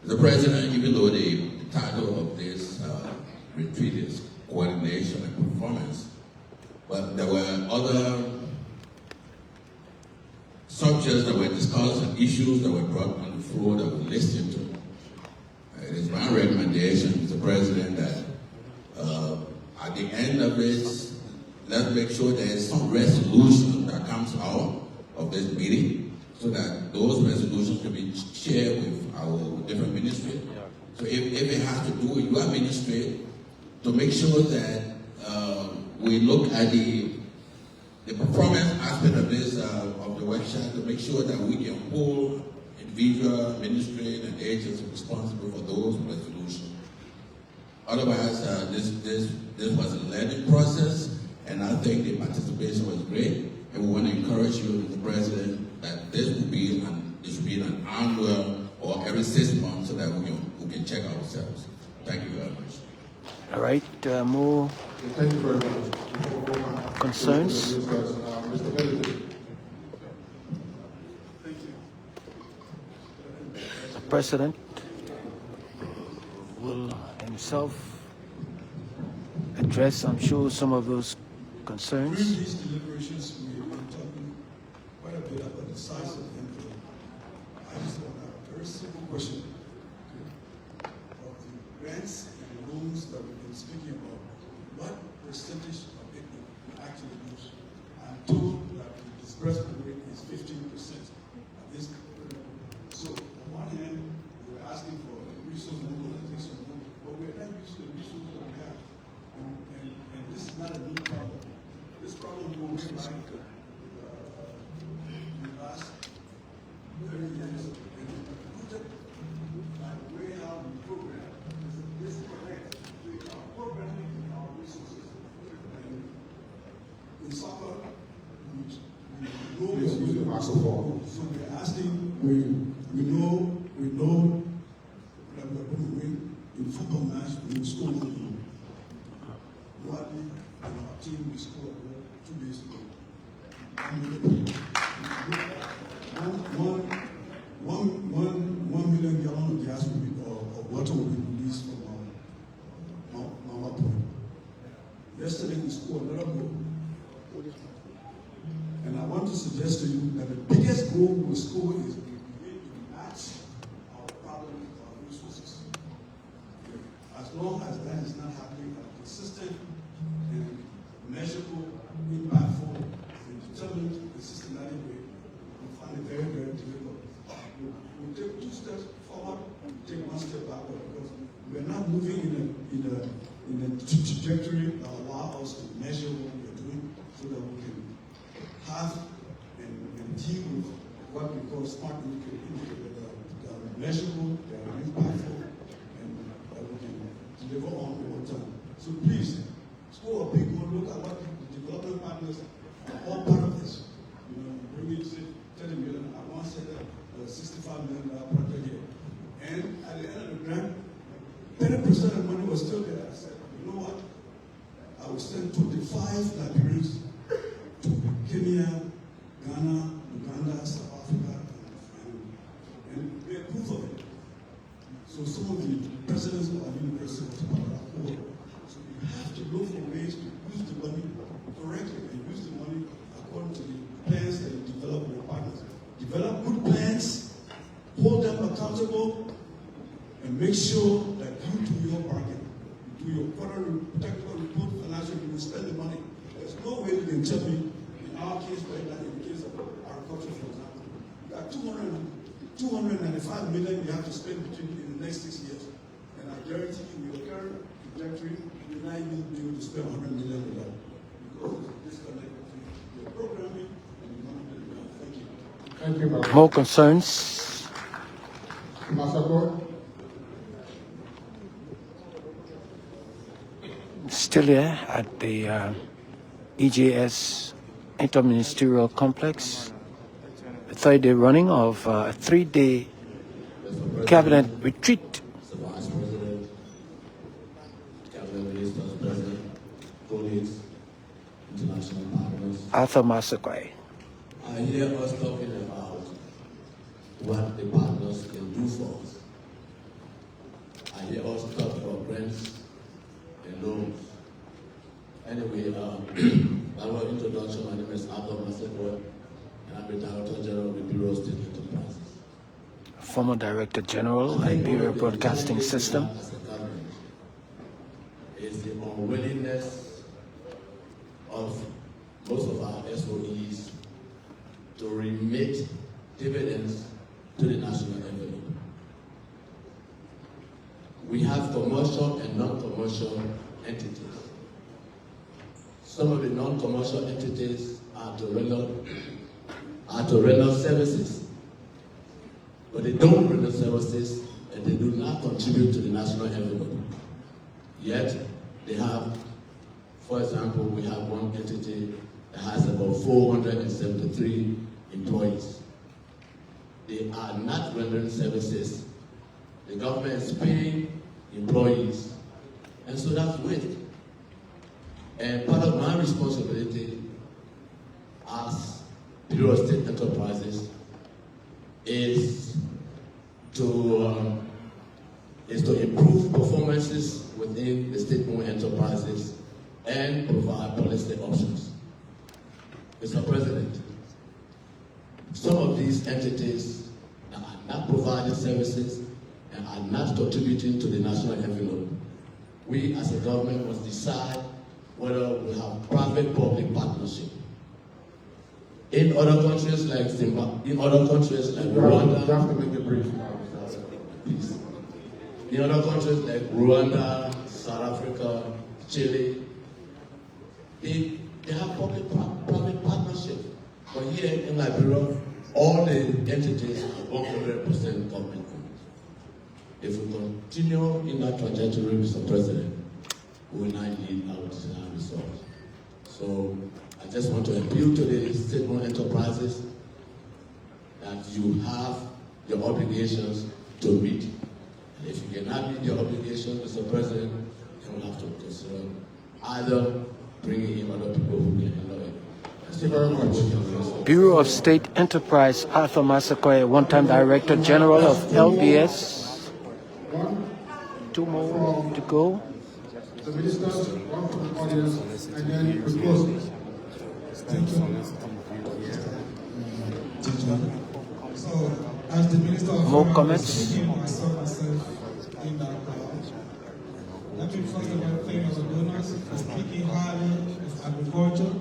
The President, even though the title of this retreat is Coordination and Performance, but there were other subjects that were discussed and issues that were brought on the floor that we listened to. It is my recommendation, Mr. President, that at the end of this, let's make sure there is some resolution that comes out of this meeting so that those resolutions can be shared with our different ministries. So if it has to do with your ministry, to make sure that we look at the performance aspect of this of the workshop, to make sure that we can hold individual ministry and agencies responsible for those resolutions. Otherwise, this was a learning process, And I think the participation was great. And we want to encourage you, Mr. President, that this should be an annual or every 6 months so that we can check ourselves. Thank you very much. All right, more Thank you very much. concerns? Mr. Benedict. The President will himself address, I'm sure, some of those concerns. During these deliberations, we have been talking quite a bit about the size of the envelope. I just want a very simple question. Of the grants and loans that we've been speaking about, what percentage of it we actually use? I'm told that the disbursement rate is 15% at this point. So on one hand, we're asking for resource mobilization, but we're not using the resources that we have. And this is not a new problem. This problem will be like the last 30 years. And look at the way how we program. This is correct. Our programming and our resources. And in soccer, we know we are using microphone. So we're asking, we know that we're going to win in football match, we score one. Rodney and our team we scored 2 days ago. 1 million gallons of gas will be, or water will be released from our point. Yesterday we scored another goal. And I want to suggest to you that the biggest goal we will score is we need to match our problem with our resources. As long as that is not happening at a consistent and measurable, impactful, and determined and systematic way, we find it very, very difficult. We'll take 2 steps forward, take 1 step backward, because we're not moving in a trajectory that allows us to measure what we're doing so that we can have and deal with what we call smart indicators that are measurable, that are impactful, and that we can deliver on over time. So please, score a big one. Look at what the development partners are all part of this. You know, bring it to 30 million. I once said that $65 million project here. And at the end of the grant, 30% of the money was still there. I said, you know what? I will send 25 Liberians to Kenya, Ghana, Uganda, South Africa, and we are proof of it. So some of the presidents of our universities are poor. So we have to look for ways to use the money correctly and use the money according to the plans that you develop with your partners. Develop good plans, hold them accountable, and make sure that you do your bargain. You do your quarterly technical report, financial, you spend the money. There's no way you can tell me, in our case, right now, in the case of agriculture, for example, you got 295 million you have to spend in the next 6 years. And I guarantee you, with the current trajectory, you're not even be able to spend 100 million with that. Because there's a disconnect between your programming and your money that you have. Thank you. Thank you, Master. More concerns? Master, Still here at the EJS Interministerial Complex. The 3rd day running of a 3-day cabinet retreat. Mr. Vice President, Cabinet Ministers, President, colleagues, international partners. Arthur Masakwai. I hear us talking about what the partners can do for us. I hear us talk about grants and loans. Anyway, by way of introduction, my name is Arthur Masakwai, and I'm the Director General of the Bureau of State Enterprises. Former Director General, Liberia Broadcasting System. Is the unwillingness of most of our SOEs to remit dividends to the national envelope. We have commercial and non-commercial entities. Some of the non-commercial entities are to render services, but they don't render services and they do not contribute to the national envelope. Yet, they have For example, we have one entity that has about 473 employees. They are not rendering services. The government is paying employees, and so that's waste. And part of my responsibility as Bureau of State Enterprises is to improve performances within the state-owned enterprises and provide policy options. Mr. President, some of these entities that are not providing services and are not contributing to the national envelope, we as a government must decide whether we have private-public partnership. In other countries like Zimbabwe, in other countries like Rwanda, you have to make it brief. Please. In other countries like Rwanda, South Africa, Chile, they have public-private partnership. But here in Liberia, all the entities are 100% government owned. If we continue in that trajectory, Mr. President, we will not need our desired results. So I just want to appeal to the state-owned enterprises that you have your obligations to meet. And if you cannot meet your obligations, Mr. President, you will have to consider either bringing in other people who can handle it. Thank you very much. Bureau of State Enterprise, Arthur Masakoye, one-time Director General of LBS. 2 more to go. The ministers, one from the audience, and then we close. Thank you. So, as the Minister of More Finance, comments? myself in that let me first of all thank our donors for speaking highly of agriculture.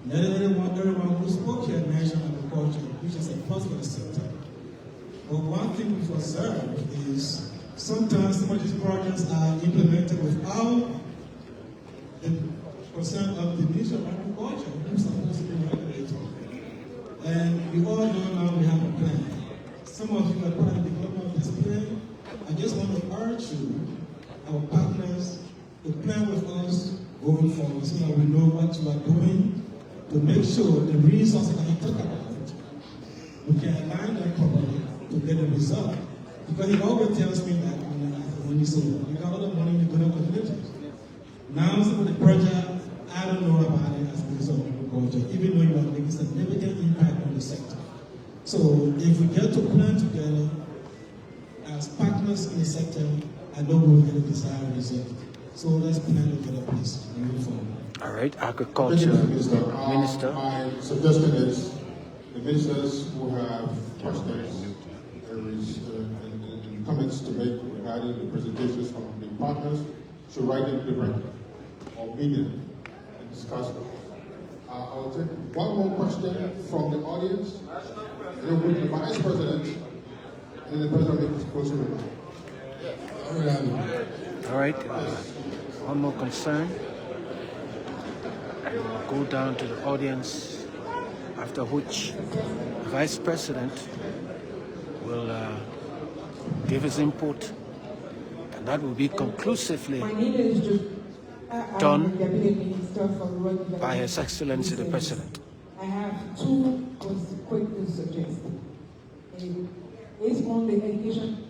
Let everyone who spoke here mentioned agriculture, which is a plus for the sector. But one thing we've observed is sometimes some of these projects are implemented without the concern of the Ministry of Agriculture, who's supposed to be regulated. And we all know now we have a plan. Some of you are part of the development of this plan. I just want to urge you, our partners, to plan with us going forward so that we know what you are doing to make sure the resources that you talk about, we can align them properly to get a result. Because he always tells me that when you say, you got all the money, you're going to contribute. Now, some of the projects, I don't know about it as a result of agriculture, even though you are making significant impact on the sector. So, if we get to plan together as partners in the sector, I know we'll get a desired result. So, let's plan together, please, and move forward. All right, Agriculture Minister. My suggestion is the ministers who have questions and comments to make regarding the presentations from the partners should write them directly or media and discuss them. I'll take one more question from the audience, and then with the Vice President, and the President makes closing remarks. All right, one more concern. We'll go down to the audience, after which the Vice President will give his input, and that will be conclusively done by His Excellency the President. I have two quick to suggest. It's on the education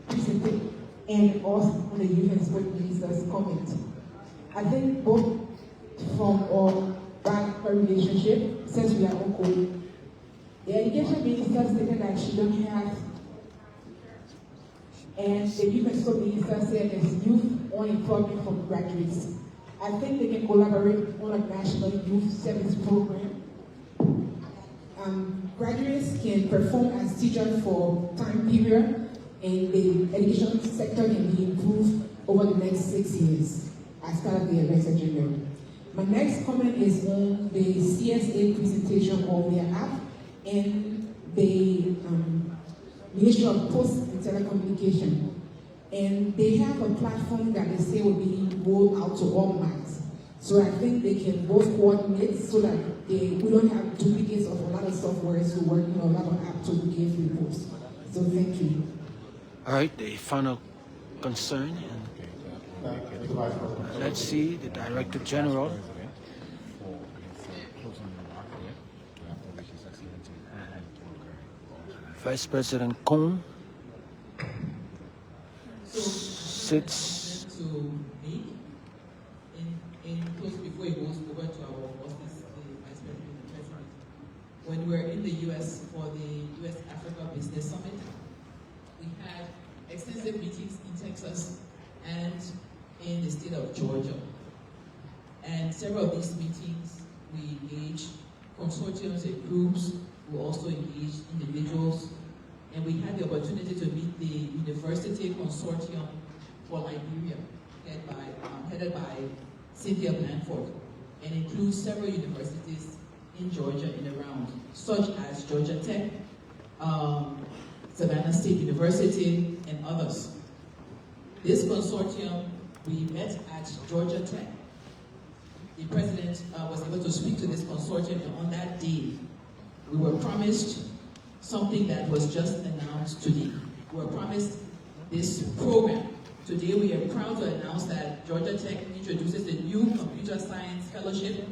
presentation and also on the Youth and Sport Minister's comment. I think both from our back relationship, since we are all cool, the education minister stated that she don't have, and the Youth and Sport Minister said there's youth unemployment for graduates. I think they can collaborate on a national youth service program. Graduates can perform as teachers for time period, and the education sector can be improved over the next 6 years as part of the next agenda. My next comment is on the CSA presentation of their app and the Ministry of Post and Telecommunication. And they have a platform that they say will be rolled out to all MACs. So I think they can both coordinate so that we don't have duplicates of a lot of software who work on a lot of apps to give reports. So thank you. All right, the final concern. Let's see, the Director General. Vice President Kong sits. To me, in close before he goes over to our office, the Vice President, when we were in the U.S. for the U.S. Africa Business Summit, we had extensive meetings in Texas and in the state of Georgia. And several of these meetings, we engaged consortiums and groups. We also engaged individuals. And we had the opportunity to meet the University Consortium for Liberia, headed by Cynthia Blanford, and includes several universities in Georgia and around, such as Georgia Tech, Savannah State University, and others. This consortium, we met at Georgia Tech. The president was able to speak to this consortium, and on that day, we were promised something that was just announced today. We were promised this program. Today, we are proud to announce that Georgia Tech introduces the new Computer Science Fellowship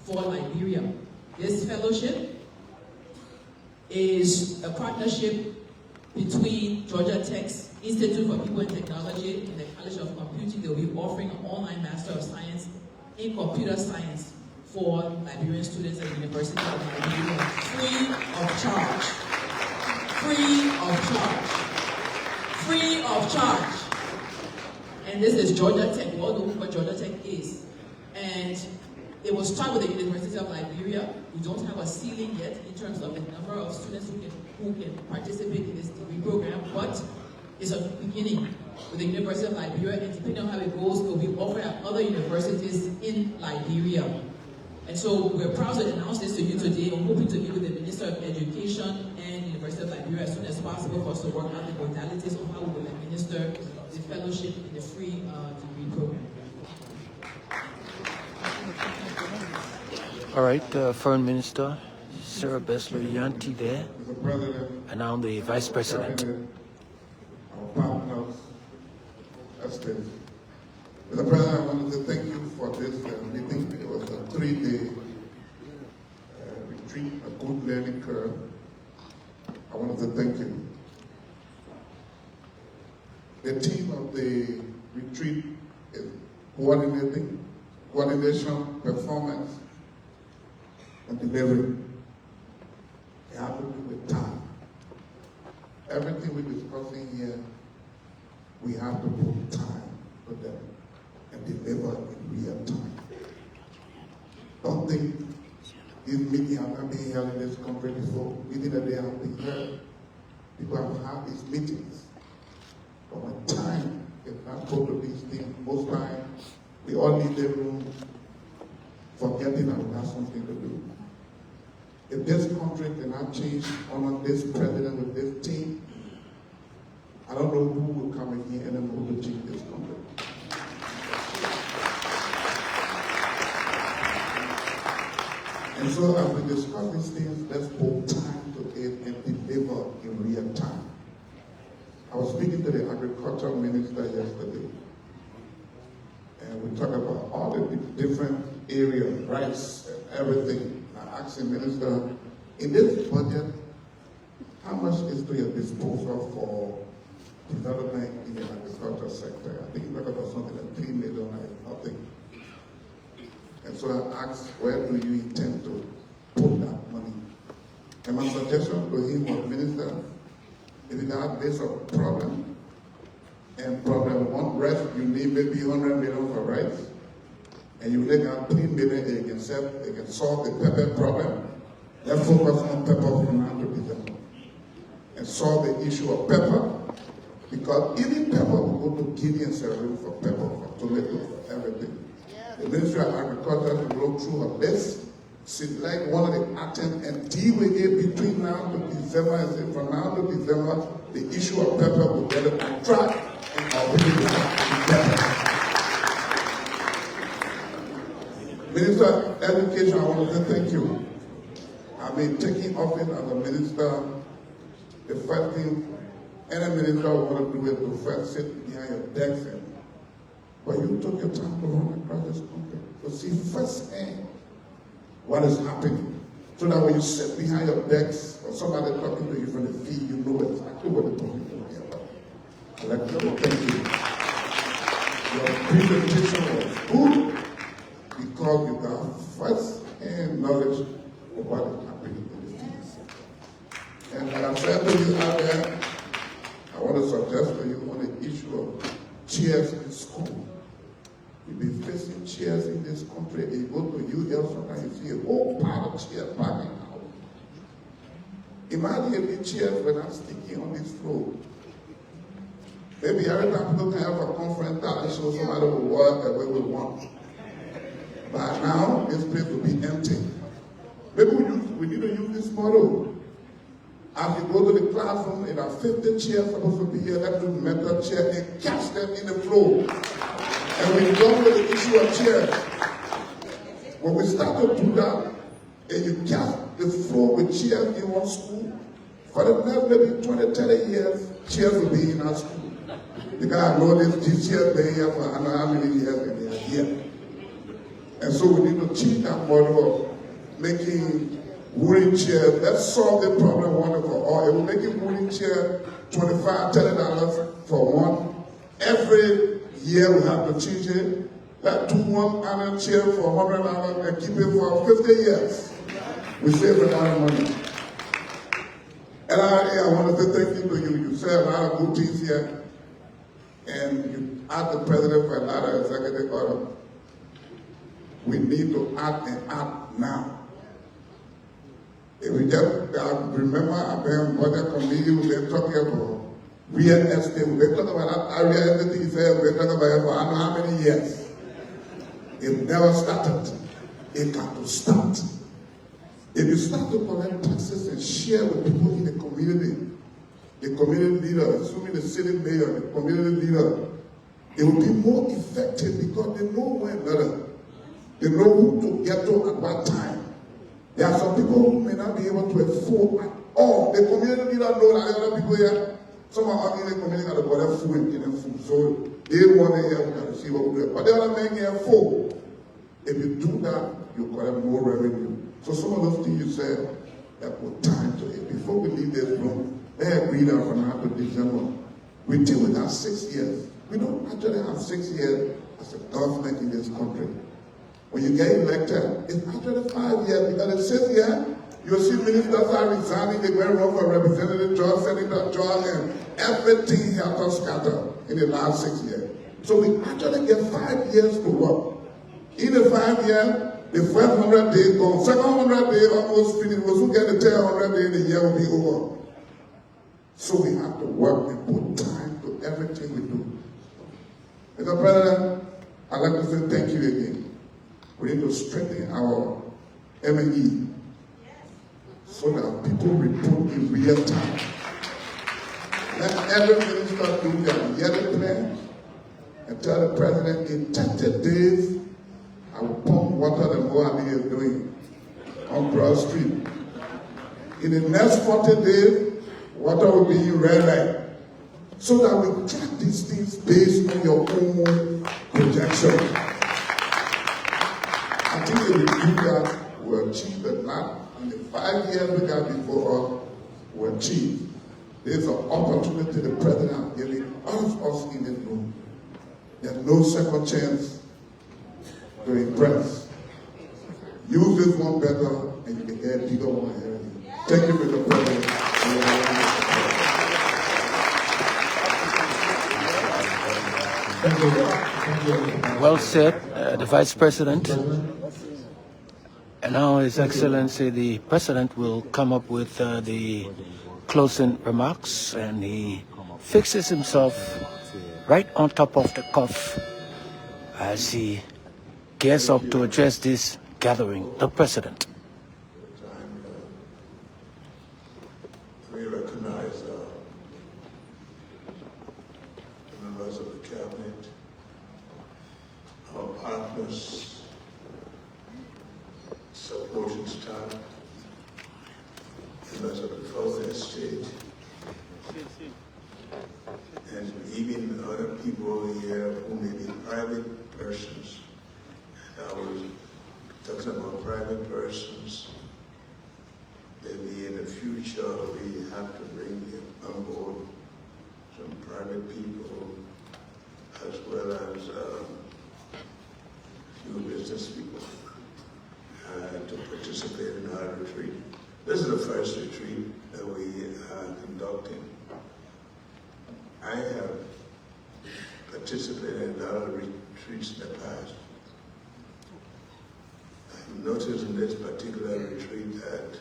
for Liberia. This fellowship is a partnership between Georgia Tech's Institute for People and Technology and the College of Computing. They'll be offering an online Master of Science in Computer Science for Liberian students at the University of Liberia, free of charge. Free of charge. Free of charge. And this is Georgia Tech. We all know what Georgia Tech is. And it will start with the University of Liberia. We don't have a ceiling yet in terms of the number of students who can participate in this degree program, but it's a beginning with the University of Liberia, and depending on how it goes, it will be offered at other universities in Liberia. And so we're proud to announce this to you today. I'm hoping to meet with the Minister of Education and University of Liberia as soon as possible for us to work out the modalities of how we will administer the fellowship in the free degree program. All right, Foreign Minister Sarah Besler-Yanti there, and now the Vice President. Our partners, Mr. President, I wanted to thank you for this meeting. It was a 3-day retreat, a good learning curve. I wanted to thank you. The theme of the retreat is coordination, performance, and delivery. It has to do with time. Everything we're discussing here, we have to put time to them and deliver in real time. Don't think these meetings have not been held in this country before. Meeting that they have been held. People have had these meetings. But when time is not put to these things, most times we all need the room forgetting that we have something to do. If this country cannot change under this president with this team, I don't know who will come in here anymore to change this country. And so as we discuss these things, let's put time to it and deliver in real time. I was speaking to the agriculture minister yesterday, and we talked about all the different areas, rights, everything. I asked the minister, in this budget, how much is to your disposal for development in the agriculture sector? I think you talked about something like $3 million, I think. And so I asked, where do you intend to put that money? And my suggestion to him was, Minister, if you have this problem, and problem one, rice, you need maybe 100 million for rice, and you take out 3 million, you can solve the pepper problem. Let's focus on pepper from now to December and solve the issue of pepper, because even pepper will go to Guinea and Sierra Leone for pepper, for tomato, for everything. The Ministry of Agriculture will go through her list, select one of the items and deal with it between now to December, and say from now to December, the issue of pepper will get it on track and our people will be better. Minister of Education, I want to thank you. I mean, taking office as a minister, the first thing any minister will want to do is to first sit behind your desk and But you took your time to run across this country to see firsthand what is happening. So that when you sit behind your decks or somebody talking to you from the field, you know exactly what they're talking about. I'd like to thank you. Your presentation was good because you got first-hand knowledge of what is happening in the field. And like I said to you out there, I want to suggest to you on the issue of chairs in school. You've been facing chairs in this country, and you go to US, sometimes you see a whole pile of chairs parking out. Imagine if the chairs were not sticking on this floor. Maybe every time people can have a conference talent show, somebody will walk away with one. But now, this place will be empty. Maybe we need to use this model. As you go to the classroom, there are 50 chairs supposed to be here, let's do metal chair and catch them in the floor. And we're done with the issue of chairs. When we start to do that, and you catch the floor with chairs in one school, for the next maybe 20, 30 years, chairs will be in our school. Because I know these chairs been here for I don't know how many years and they are here. And so we need to change that model of making wooden chairs. Let's solve the problem one and for all. If we're making wooden chair $25, $30 for one, every year we have to change it. Let's do one iron chair for $100 and keep it for 50 years. We save a lot of money. And I want to say thank you to you. You said a lot of good things here. And you asked the president for a lot of executive order. We need to act and act now. If we just, I remember I've been on budget committee, we've been talking about real estate, we've been talking about that real estate, he said, we've been talking about it for I don't know how many years. It never started. It got to start. If you start to collect taxes and share with people in the community leader, assuming the city mayor, the community leader, it will be more effective because they know one another. They know who to get to at what time. There are some people who may not be able to afford at all. The community leader know that the other people here, some are in the community got to buy their food and get their food. So they want to hear to see what we do. But the other men here full. If you do that, you collect more revenue. So some of those things you said, that put time to it. Before we leave this room, they agreed that from now to December. We deal with that 6 years. We don't actually have 6 years as a government in this country. When you get elected, it's actually 5 years because in 6 years, you'll see ministers are resigning, they went wrong for representative job, senator job, and everything has to scatter in the last 6 years. So we actually get 5 years to work. In the 5 years, the first 100 days gone. Second 100 days almost finished. We'll soon get the 100 days, the year will be over. So we have to work and put time to everything we do. Mr. President, I'd like to say thank you again. We need to strengthen our M&E so that people report in real time. Let every minister do their yearly plan and tell the president in 30 days, I will pump water the Moabi is doing on Broad Street. In the next 40 days, water will be in red light. So that we track these things based on your own projection. I think if we do that, we'll achieve the plan. In the 5 years we got before us, we'll achieve. There's an opportunity the president is giving all of us in this room. There's no second chance to impress. Use this one better and you can get a bigger one ahead of you. Thank you, Mr. President. Thank you. Well said, the Vice President. And now His Excellency the President will come up with the closing remarks, and he fixes himself right on top of the cuff as he gears up to address this gathering. The President. We recognize the members of the cabinet, our partners, supporting staff, members of the Fourth Estate, and even other people here who may be private persons. I was talking about private persons. Maybe in the future we have to bring on board some private people as well as few business people to participate in our retreat. This is the first retreat that we are conducting. I have participated in a lot of retreats in the past. I've noticed in this particular retreat that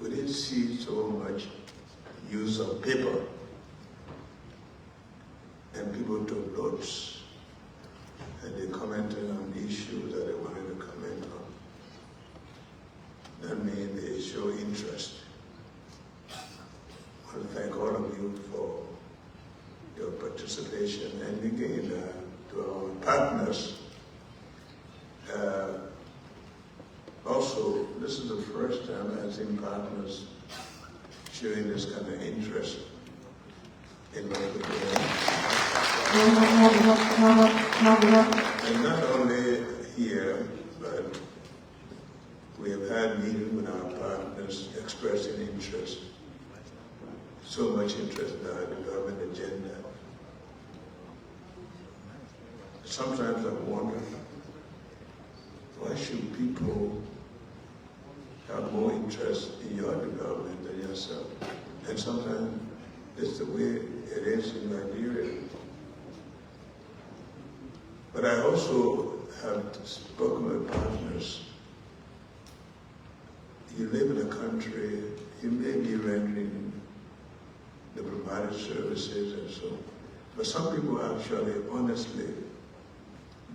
we didn't see so much use of paper, and people took notes, and they commented on issues that they wanted to comment on. That means they show interest. I want to thank all of you for your participation, and again to our partners. Also, this is the first time I've seen partners showing this kind of interest in what we're doing. And not only here, but we have had meetings with our partners expressing interest, so much interest in our development agenda. Sometimes I wonder, why should people have more interest in your development than yourself? And sometimes it's the way it is in Liberia. But I also have spoken with partners. You live in a country, you may be rendering diplomatic services and so on. But some people actually honestly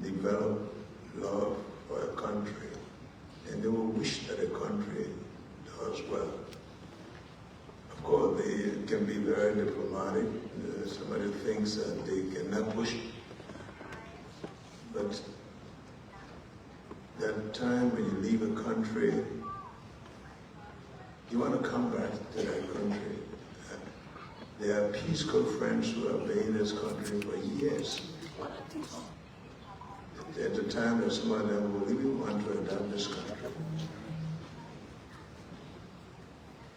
develop love for a country, and they will wish that a country does well. Of course, they can be very diplomatic. Some of the things that they cannot push. But that time when you leave a country, you want to come back to that country. There are Peace Corps friends who have been in this country for years. At the time that some of them will even want to adopt this country.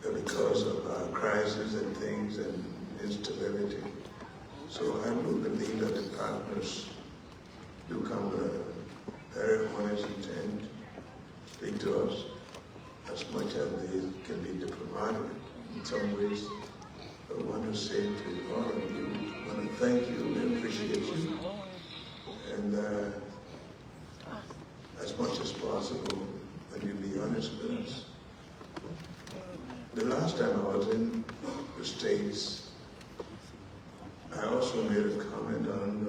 But because of crises and things and instability. So I do believe that the partners do come with a very honest intent, speak to us as much as they can be diplomatic in some ways. I want to say to all of you, I want to thank you and appreciate you. And as much as possible, when you be honest with us. The last time I was in the States, I also made a comment on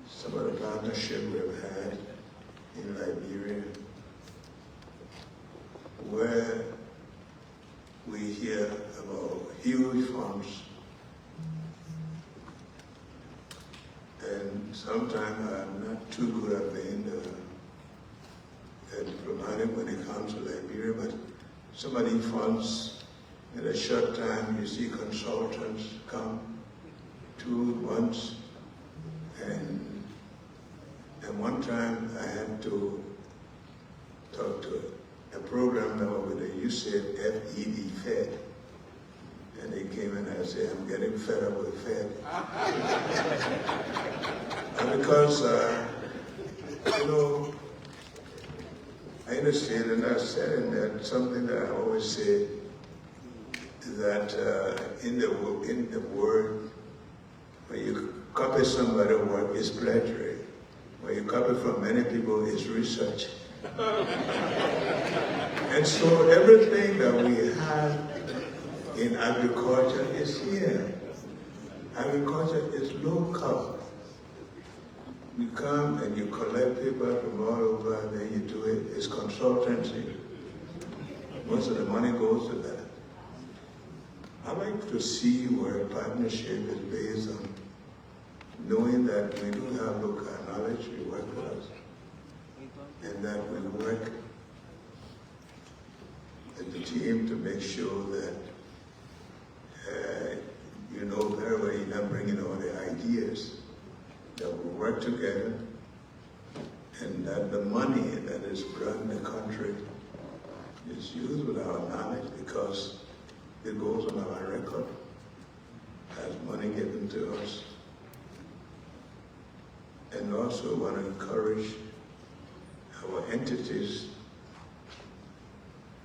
some of the partnership we've had in Liberia, where we hear about huge funds, and sometimes I'm not too good at being diplomatic when it comes to Liberia, but some of these funds, in a short time, you see consultants come 2 months, and one time I had to talk to a program that was with the USAID FED, Fed. And they came in and I said, I'm getting fed up with Fed. And because, you know, I understand, and I said in that something that I always say, that in the word, when you copy somebody's work, it's plagiarism. When you copy from many people, it's research. And so everything that we have in agriculture is here. Agriculture is local. You come and you collect people from all over, and then you do it. It's consultancy. Most of the money goes to that. I like to see where partnership is based on knowing that we do have local knowledge, we work with us, and that we work the team to make sure that you know very well you're not bringing all the ideas, that we work together, and that the money that is brought in the country is used with our knowledge, because it goes on our record as money given to us. And also want to encourage our entities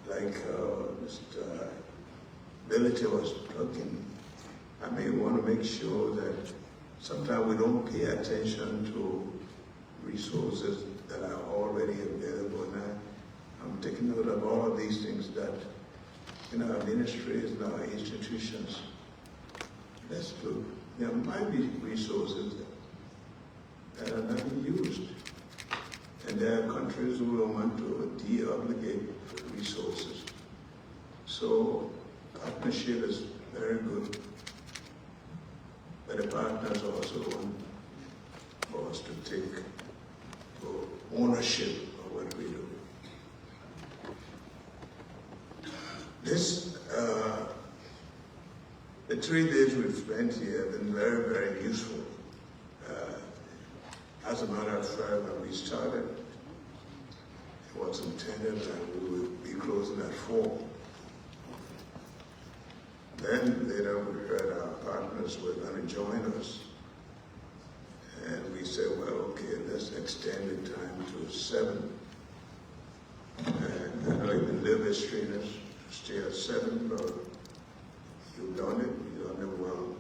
like Mr. Ability was talking. I may want to make sure that sometimes we don't pay attention to resources that are already available. Now, I'm taking note of all of these things that in our ministries, in our institutions, let's look. There might be resources that are not used. And there are countries who don't want to de-obligate resources. So partnership is very good. But the partners also want for us to take ownership of what we do. This, the 3 days we've spent here have been very, very useful. As a matter of fact, when we started, it was intended that we would be closing at 4. Then later we heard our partners were going to join us. And we said, well, okay, let's extend the time to 7. And I know even Liberia streamers stay at 7, but you've done it, you've done it well.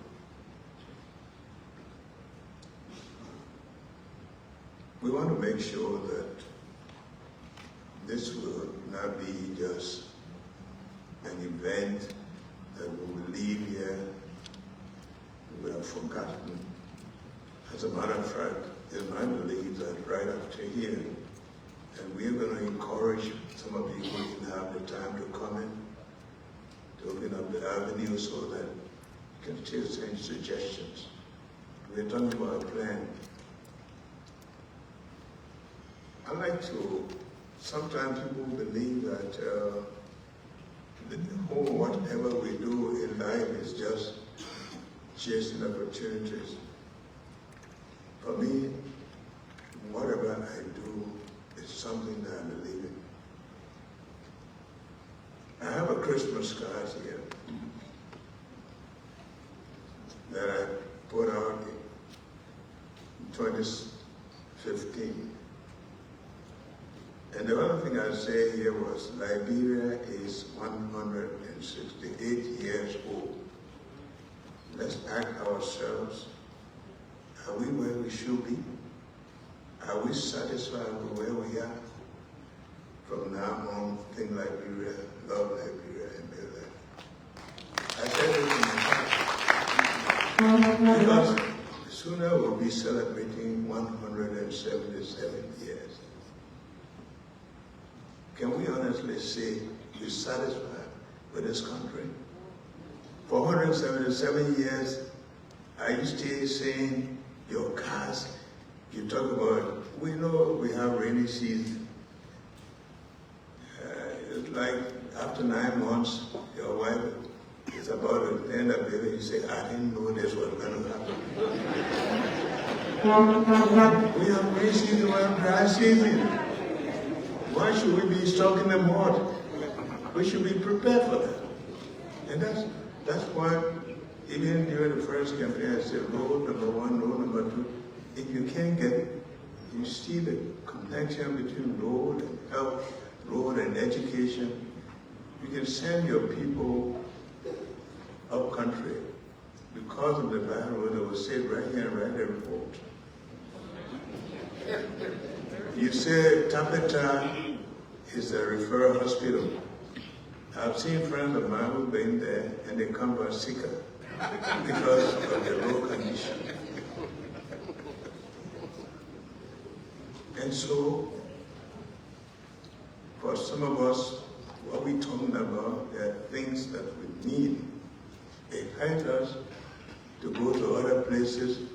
We want to make sure that this will not be just an event that we will leave here, we have forgotten. As a matter of fact, it's my belief that right after here, and we're going to encourage some of you who didn't have the time to come in, to open up the avenue so that you can still send suggestions. We're talking about a plan. I like to, sometimes people believe that the whole whatever we do in life is just chasing opportunities. For me, whatever I do is something that I believe in. I have a Christmas card here that I put out in 2015. And the other thing I say here was Liberia is 168 years old. Let's ask ourselves, are we where we should be? Are we satisfied with where we are? From now on, think Liberia, love Liberia, and be there. I said it in the past. Because sooner we'll be celebrating 177 years. Can we honestly say we're satisfied with this country? For 177 years, are you still saying your cars, you talk about, we know we have rainy season. It's like after 9 months, your wife is about to end up baby, you say, I didn't know this was going to happen. We have rainy season, we have dry season. Why should we be stocking them water? We should be prepared for that. And that's why even during the first campaign I said road number 1, road number 2. If you can't get it, you see the connection between road and health, road and education. You can send your people up country because of the bad road that was said right here and write a report. You say Tapeta is a referral hospital. I've seen friends of mine who've been there and they come back sicker because of the road condition. And so, for some of us, what we're talking about, there are things that we need. It helps us to go to other places.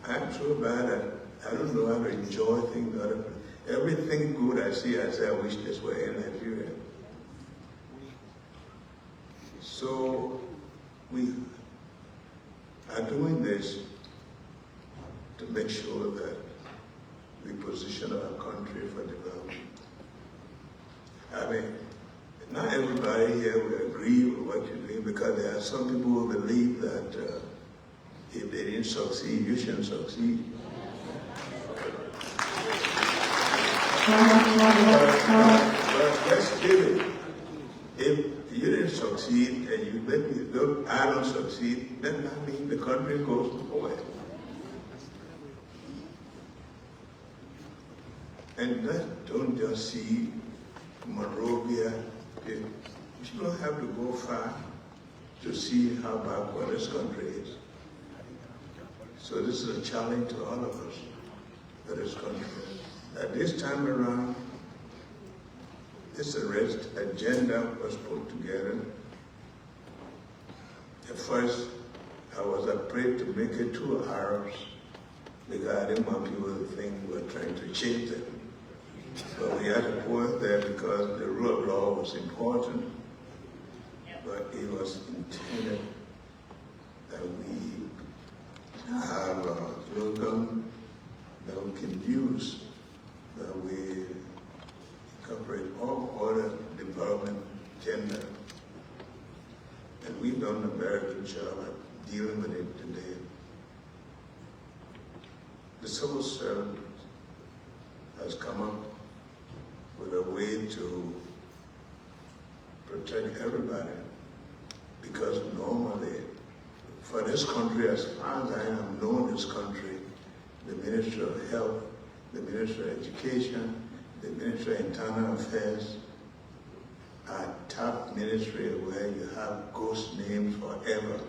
I'm so bad at I don't know how to enjoy things. Everything good I see, I say, I wish this were in Nigeria. So we are doing this to make sure that we position our country for development. I mean, not everybody here will agree with what you're doing, because there are some people who believe that if they didn't succeed, you shouldn't succeed. But let's give it. If you didn't succeed and you let me look, I don't succeed, then that means the country goes nowhere. And don't just see Monrovia. You don't have to go far to see how backward this country is. So this is a challenge to all of us for this country. At this time around, this agenda was put together. At first, I was afraid to make it 2 hours because I didn't want people to think we were trying to change them. But we had to put it there because the rule of law was important, but it was intended that we have a slogan that we can use, that we incorporate all other development agenda. And we've done a very good job at dealing with it today. The civil service has come up with a way to protect everybody, because normally, for this country, as far as I am known this country, the Ministry of Health, the Ministry of Education, the Ministry of Internal Affairs are top ministry where you have ghost names forever.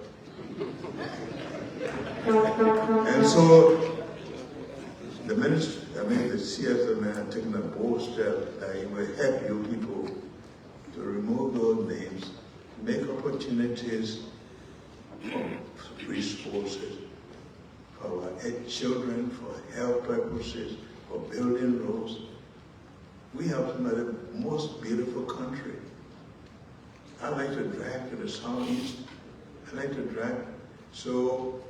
And so the ministry, the CSM had taken a bold step that it will help you people to remove those names, make opportunities for resources for our children, for health purposes, for building roads. We have some of the most beautiful country. I like to drive to the southeast. I like to drive. So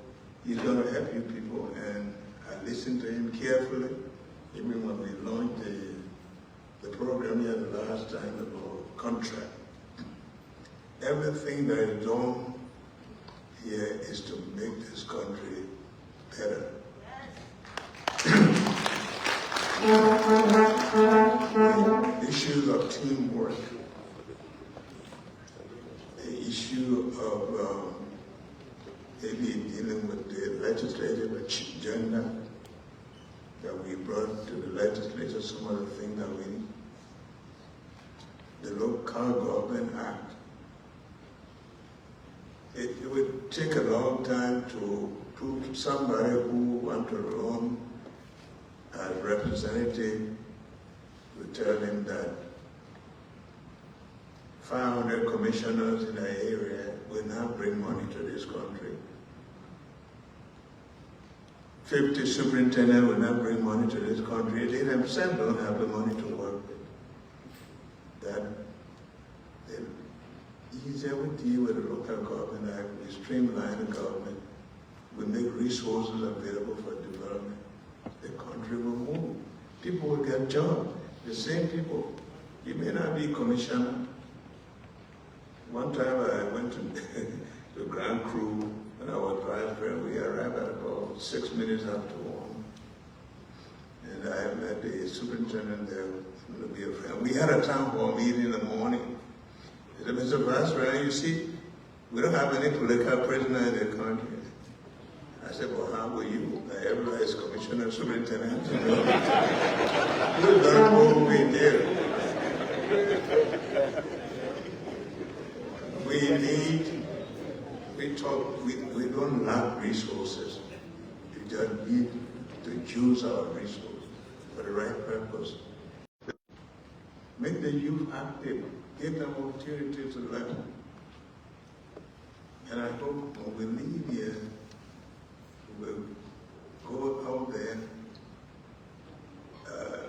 he's going to help you people, and I listened to him carefully. Even when we launched the program here the last time about contract. Everything that is done here is to make this country better. The issues of teamwork, the issue of maybe dealing with the legislative agenda that we brought to the legislature, some of the things that we need. The Local Government Act. It would take a long time to prove somebody who wants to run as representative, would tell him that 500 commissioners in the area will not bring money to this country. 50 superintendents will not bring money to this country. They themselves don't have the money to work with. That the easier we deal with the Local Government Act, we streamline the government, we make resources available for development, the country will move. People will get jobs. The same people. You may not be commissioner. One time I went to Grand Cru when I was vice president. We arrived at about 6 minutes after 1. And I met the superintendent there, to be a friend. We had a town hall meeting in the morning. He said, Mr. Vice President, you see, we don't have any political prisoners in the country. I said, well, how were you? Everybody is commissioner, superintendent. We've done what we did. We don't lack resources. We just need to use our resources for the right purpose. Make the youth active, give them opportunity to learn. And I hope when we leave here, we'll go out there,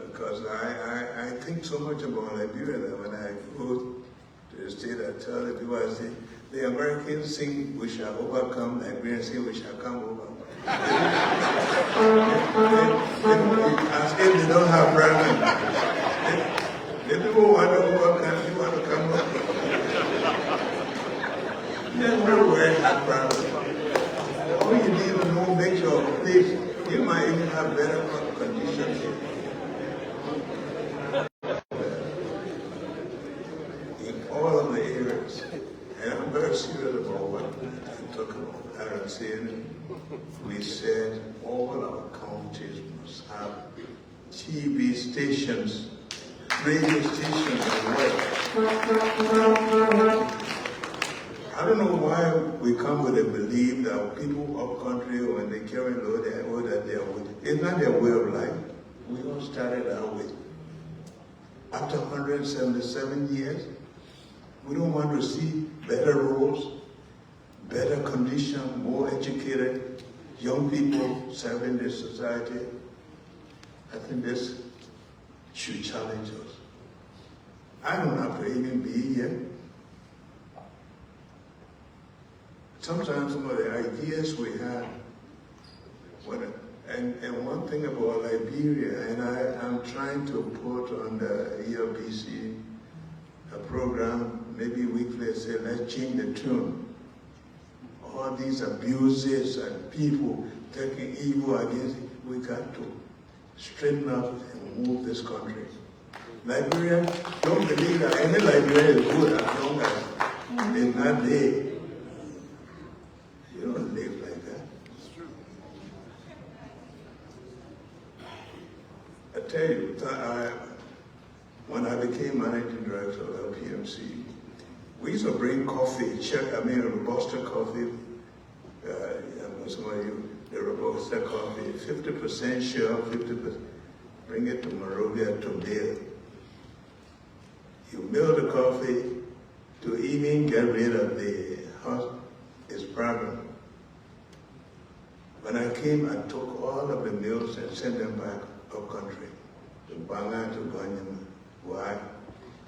because I think so much about Liberia that when I go to the state, I tell the people, I say, The Americans think we shall overcome, the Liberians think we shall come over. As if they don't have problems. The people want to overcome, you want to come over. Everywhere has problems. All you need to know, make your place, you might even have better conditions here. In all of the areas. And I'm very serious about what I talk about. I don't say anything. We said all our counties must have TV stations, radio stations as well. I don't know why we come with a belief that people up country, when they carry load, they know that they are with. It's not their way of life. We all started out with. After 177 years, we don't want to see better roads, better condition, more educated, young people serving this society. I think this should challenge us. I don't have to even be here. Sometimes some of the ideas we have, and one thing about Liberia, and I'm trying to put on the ELBC a program, maybe weekly, say, let's change the tune. All these abuses and people taking evil against it, we got to straighten up and move this country. Liberia, don't believe that any Liberia is good as long as they're not there. You don't live like that. I tell you, when I became managing director of LPMC, we used to bring coffee, Robusta coffee, some of you, the Robusta coffee, 50% share, 50%, bring it to Monrovia to mill. You mill the coffee to even get rid of its problem. When I came, I took all of the mills and sent them back up country, to Banga, to Ganyama. Why?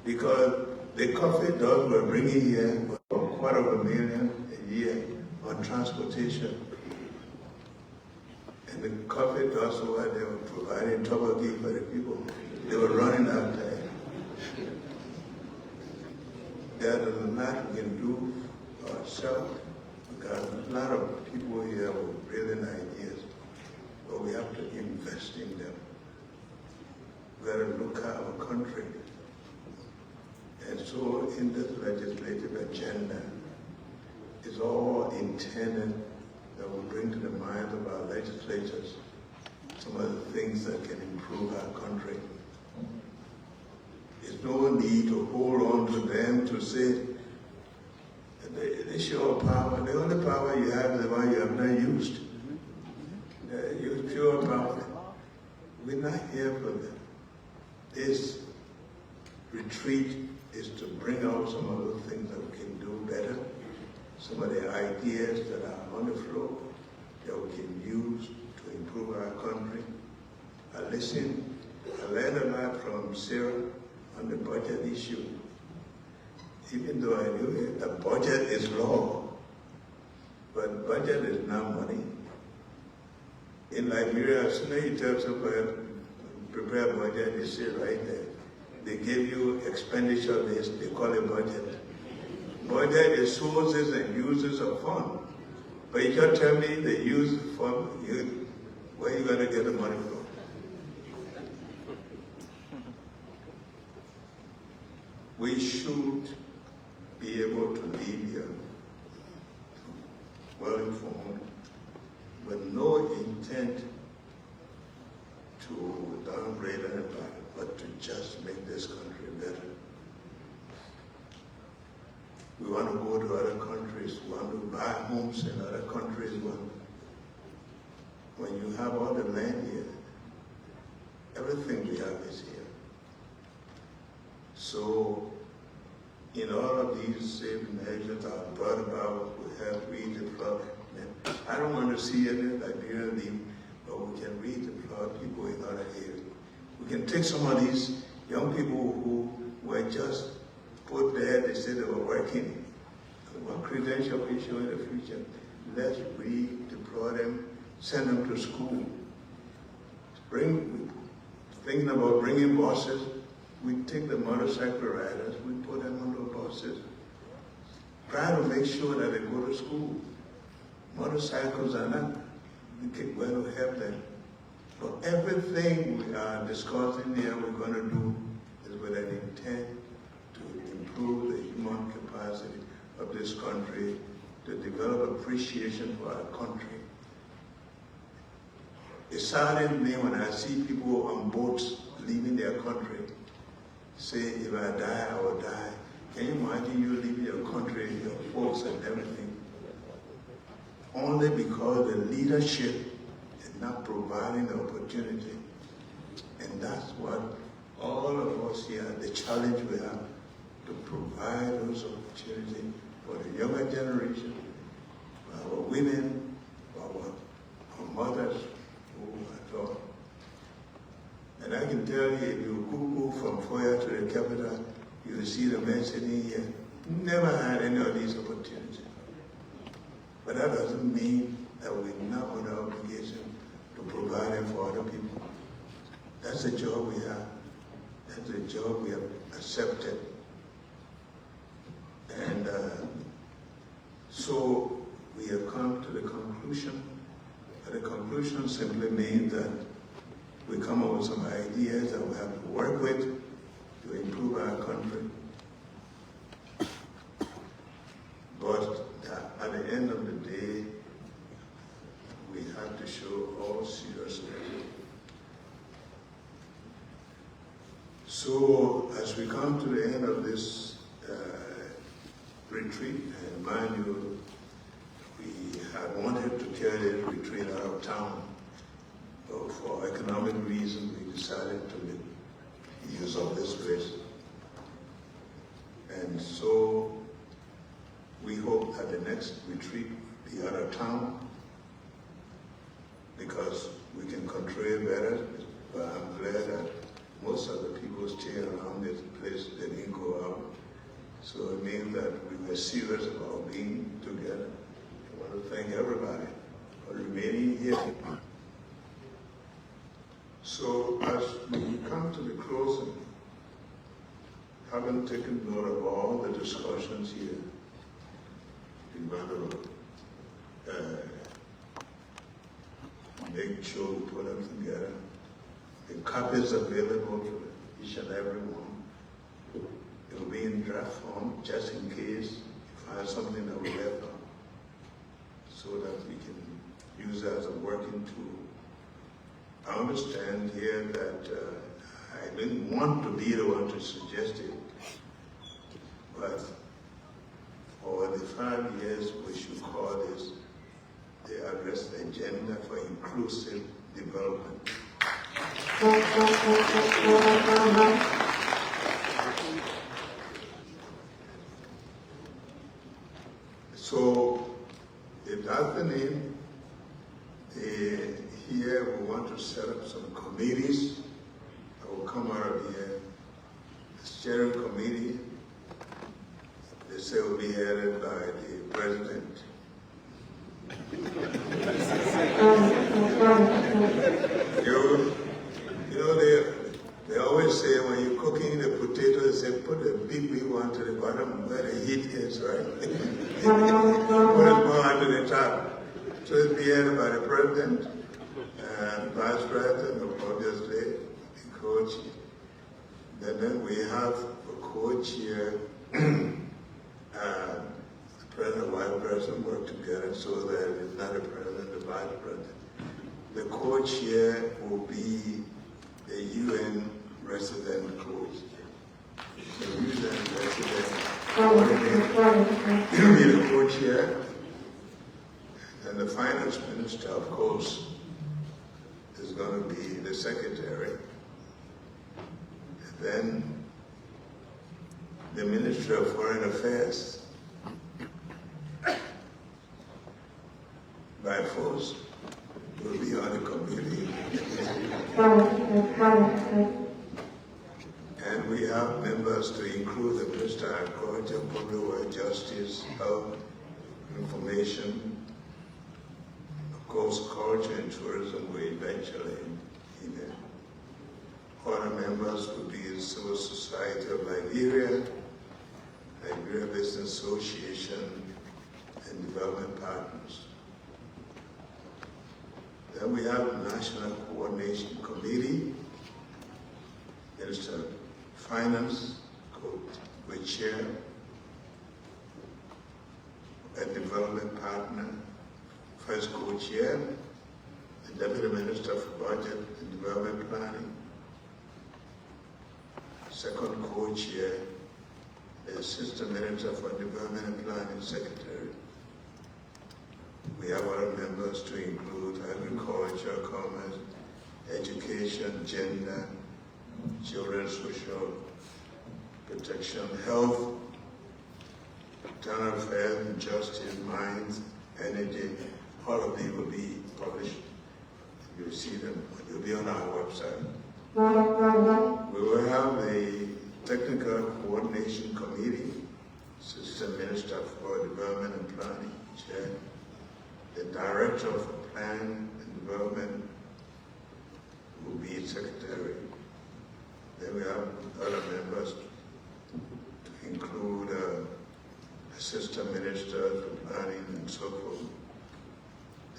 Because the coffee dogs were bringing here $250,000 a year on transportation. And the coffee dogs over there were providing tobacco for the people. They were running out of time. There is a lot we can do ourselves, because a lot of people here with brilliant ideas, but we have to invest in them. We got to look at our country. And so in this legislative agenda, it's all intended that will bring to the minds of our legislators some of the things that can improve our country. There's no need to hold on to them to say, they show power. The only power you have is the one you have not used. Use pure power. We're not here for them. This retreat is to bring out some of the things that we can do better, some of the ideas that are on the floor that we can use to improve our country. I learned a lot from Sarah on the budget issue. Even though I knew it, the budget is law, but budget is not money. In Liberia, as soon as you tell somebody prepare a budget, they say right there. They give you expenditure list, they call it budget. Budget is sources and uses of fund. But you can't tell me the use of fund, where are you going to get the money from? We should be able to leave here well informed, with no intent to downgrade anybody, but to just make this country better. We want to go to other countries, we want to buy homes in other countries. When you have all the land here, everything we have is here. So, in all of these safe measures that are brought about, we have redeployment. I don't want to see any Liberia leave, but we can redeploy people in other areas. We can take some of these young people who were just put there, they said they were working What credential issue in the future? Let's redeploy them, send them to school. Thinking about bringing buses, we take the motorcycle riders, we put them on the buses. Try to make sure that they go to school. Motorcycles are not going to help them. But everything we are discussing here, we're going to do is with an intent to improve the human capacity of this country, to develop appreciation for our country. It saddens me when I see people on boats leaving their country, say, if I die, I will die. Can you imagine you leaving your country, your folks and everything, only because the leadership is not providing the opportunity? And that's what all of us here, the challenge we have, to provide those opportunities for the younger generation, for our women, for our mothers who are taught. And I can tell you, if you Google from Foyer to the capital, you will see the men sitting here. Never had any of these opportunities. But that doesn't mean that we're not under obligation to provide them for other people. That's a job we have. That's a job we have accepted. And so we have come to the conclusion. The conclusion simply means that we come up with some ideas that we have to work with to improve our country. But at the end of the day, we have to show all seriousness. So as we come to the end of this retreat, and mind you, we had wanted to carry this retreat out of town, but for economic reasons, we decided to make use of this place. And so we hope that the next retreat be out of town, because we can control it better. But I'm glad that most of the people stay around this place, they didn't go out. So it means that we were serious about being together. I want to thank everybody for remaining here. So as we come to the closing, having taken note of all the discussions here, in matter of make sure we put them together. The copies available to each and every one. It will be in draft form, just in case you find something that we left on, so that we can use it as a working tool. I understand here that I didn't want to be the one to suggest it, but for the 5 years we should call this the address agenda for inclusive development. So if that's the name, here we want to set up some committees that will come out of here. The steering committee, they say will be headed by the president. You know, they always say when you're cooking the potatoes, they say put the big one to the bottom where the heat is, right? Put it more to the top. So it's be headed by the president and vice president, obviously, the co-chair. Then we have a co-chair, president and vice president work together so that it's not the president, the vice president. The co-chair will be the UN resident co-chair. The UN resident will be the co-chair. And the finance minister, of course, is going to be the secretary. And then the Minister of Foreign Affairs, by force, will be on the committee. And we have members to include the Minister of Agriculture, Public Works, Justice, Health, health, information, of course, culture and tourism will eventually be there. Other members would be the Civil Society of Liberia, Liberia Business Association, and development partners. Then we have the National Coordination Committee, Minister of Finance, with chair, a development partner, first co-chair, the Deputy Minister for Budget and Development Planning, second co-chair, the Assistant Minister for Development and Planning Secretary. We have other members to include agriculture, commerce, education, gender, children's social protection, health, internal affairs, and justice, mines, energy. All of these will be published. You'll see them. They'll be on our website. We will have a Technical Coordination Committee, Assistant Minister for Development and Planning, Chair, the Director for Plan and Development will be Secretary. Then we have other members to include Assistant Minister for Planning and so forth.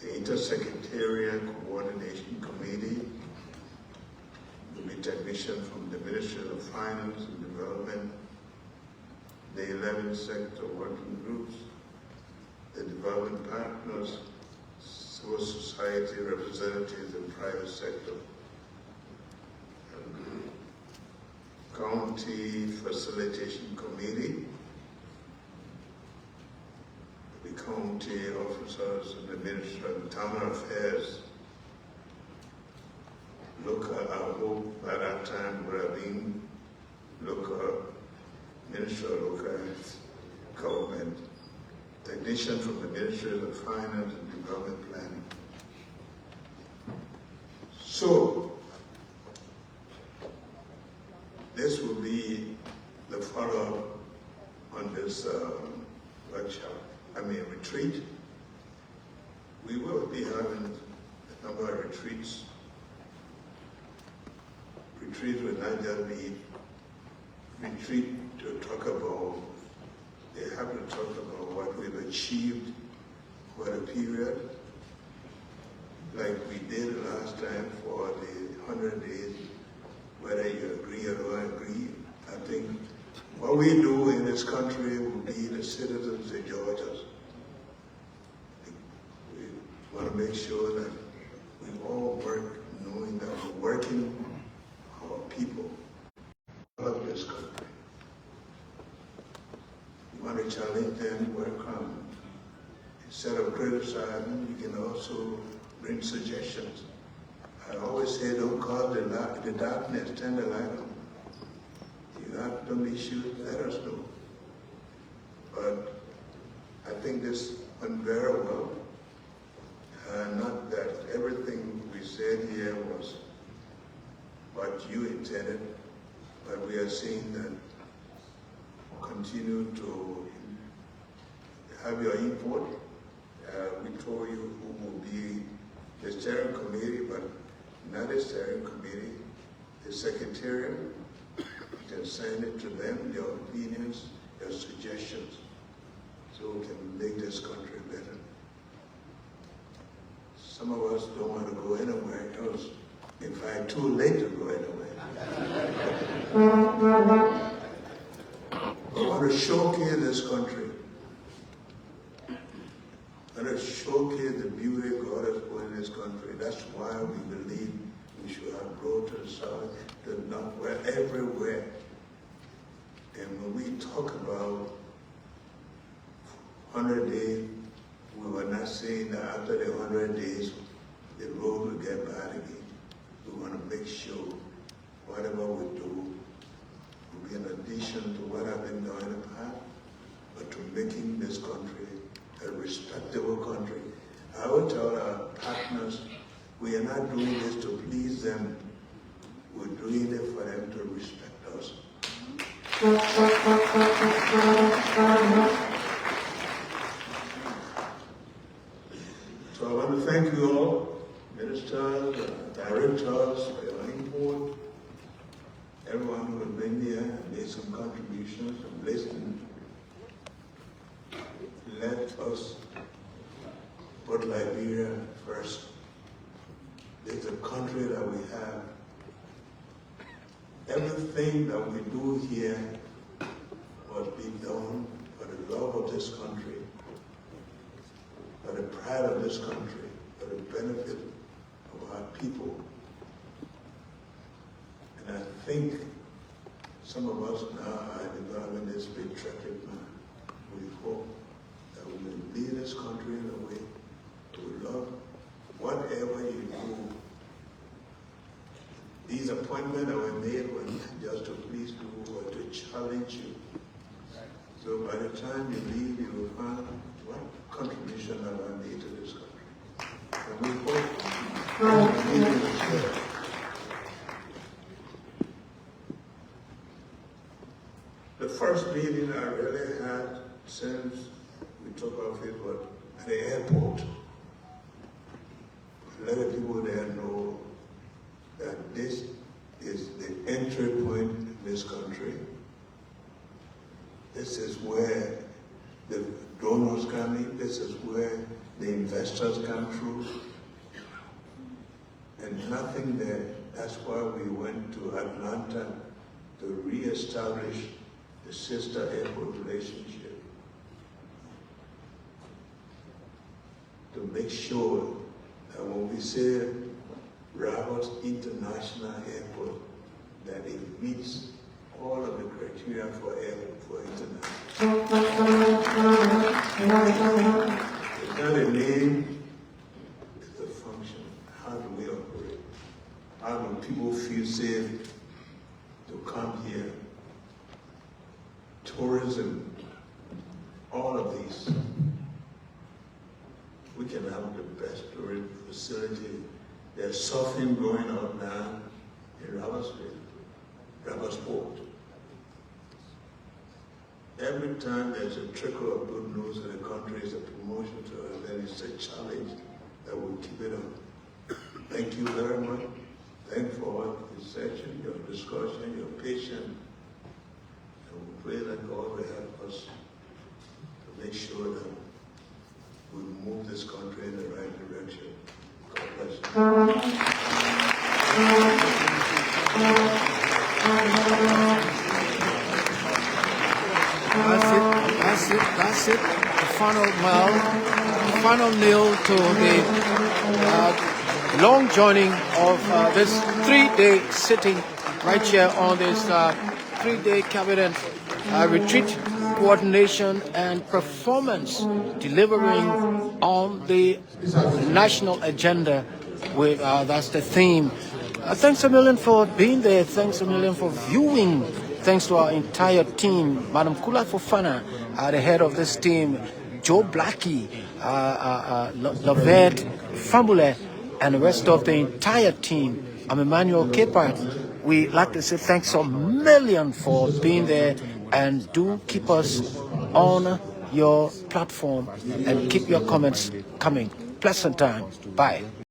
The Intersecretarial Coordination Committee will be technicians from the Ministry of Finance and Development, the 11 sector working groups, the development partners, civil society representatives and private sector, County Facilitation Committee, the county officers and the Ministry of Internal Affairs. Local, I hope by that time would have been local, Ministry of Local Government, technician from the Ministry of Finance and Development Planning. So, this will be the follow-up on this retreat. We will be having a number of retreats. Retreat will not just be retreat to talk about, they have to talk about what we've achieved for the period, like we did last time for the 100 days, whether you agree or don't agree. I think what we do in this country will be the citizens of Georgia. We want to make sure that we all work knowing that we're working for people of this country. You want to challenge them, work on. Instead of criticizing, you can also bring suggestions. I always say, don't cause the darkness, turn the light on. You have some issues, let us know. But I think this went very well. Not that everything we said here was what you intended, but we are seeing that continue to have your input. We told you who will be the steering committee, but not the steering committee, the secretariat. You can send it to them, your opinions, your suggestions, so we can make this country better. Some of us don't want to go anywhere else. In fact, too late to go anywhere. We want to showcase this country. We want to showcase the beauty God has put in this country. That's why we believe we should have growth to the south, to the north, everywhere. And when we talk about 100 days, we were not saying that after the 100 days, the road will get bad again. We want to make sure whatever we do will be in addition to what I've been doing in the past, but to making this country a respectable country. I will tell our partners, we are not doing this to please them. We're doing it for them to respect us. So I want to thank you all, ministers, directors, for your input, everyone who has been here and made some contributions and listened. Let us put Liberia first. It's a country that we have. Everything that we do here must be done for the love of this country, for the pride of this country, for the benefit of our people. And I think some of us now are developing this patriotic mind. We hope that we will lead this country in a way to love whatever you do. These appointments that were made were not just to please you or to challenge you. So by the time you leave, you will find what contribution have I made to this country. And we hope that you will share. The first meeting I really had since we took office was at the airport. Let the people there know that this is the entry point in this country. This is where the donors come in. This is where the investors come through. And nothing there. That's why we went to Atlanta to reestablish the sister airport relationship. To make sure that when we say Rabat International Airport, that it meets all of the criteria for international. It's not a name, it's a function. How do we operate? How do people feel safe to come here? Tourism, all of these. We can have the best tourism facility. There's surfing going on now in Rabasport. Every time there's a trickle of good news in the country, it's a promotion to us, and it's a challenge that will keep it up. Thank you very much. Thank you for your session, your discussion, your patience. And we pray that God will help us to make sure that we move this country in the right direction. God bless you. That's it. The final nail to the long joining of this 3-day sitting right here on this 3-day cabinet retreat, coordination and performance, delivering on the national agenda. With that's the theme. Thanks a million for being there. Thanks a million for viewing. Thanks to our entire team, Madam Kula Fofana, the head of this team, Joe Blackie, Lavette, Fambule, and the rest of the entire team. I'm Emmanuel Kepart. We like to say thanks a million for being there, and do keep us on your platform and keep your comments coming. Pleasant time. Bye.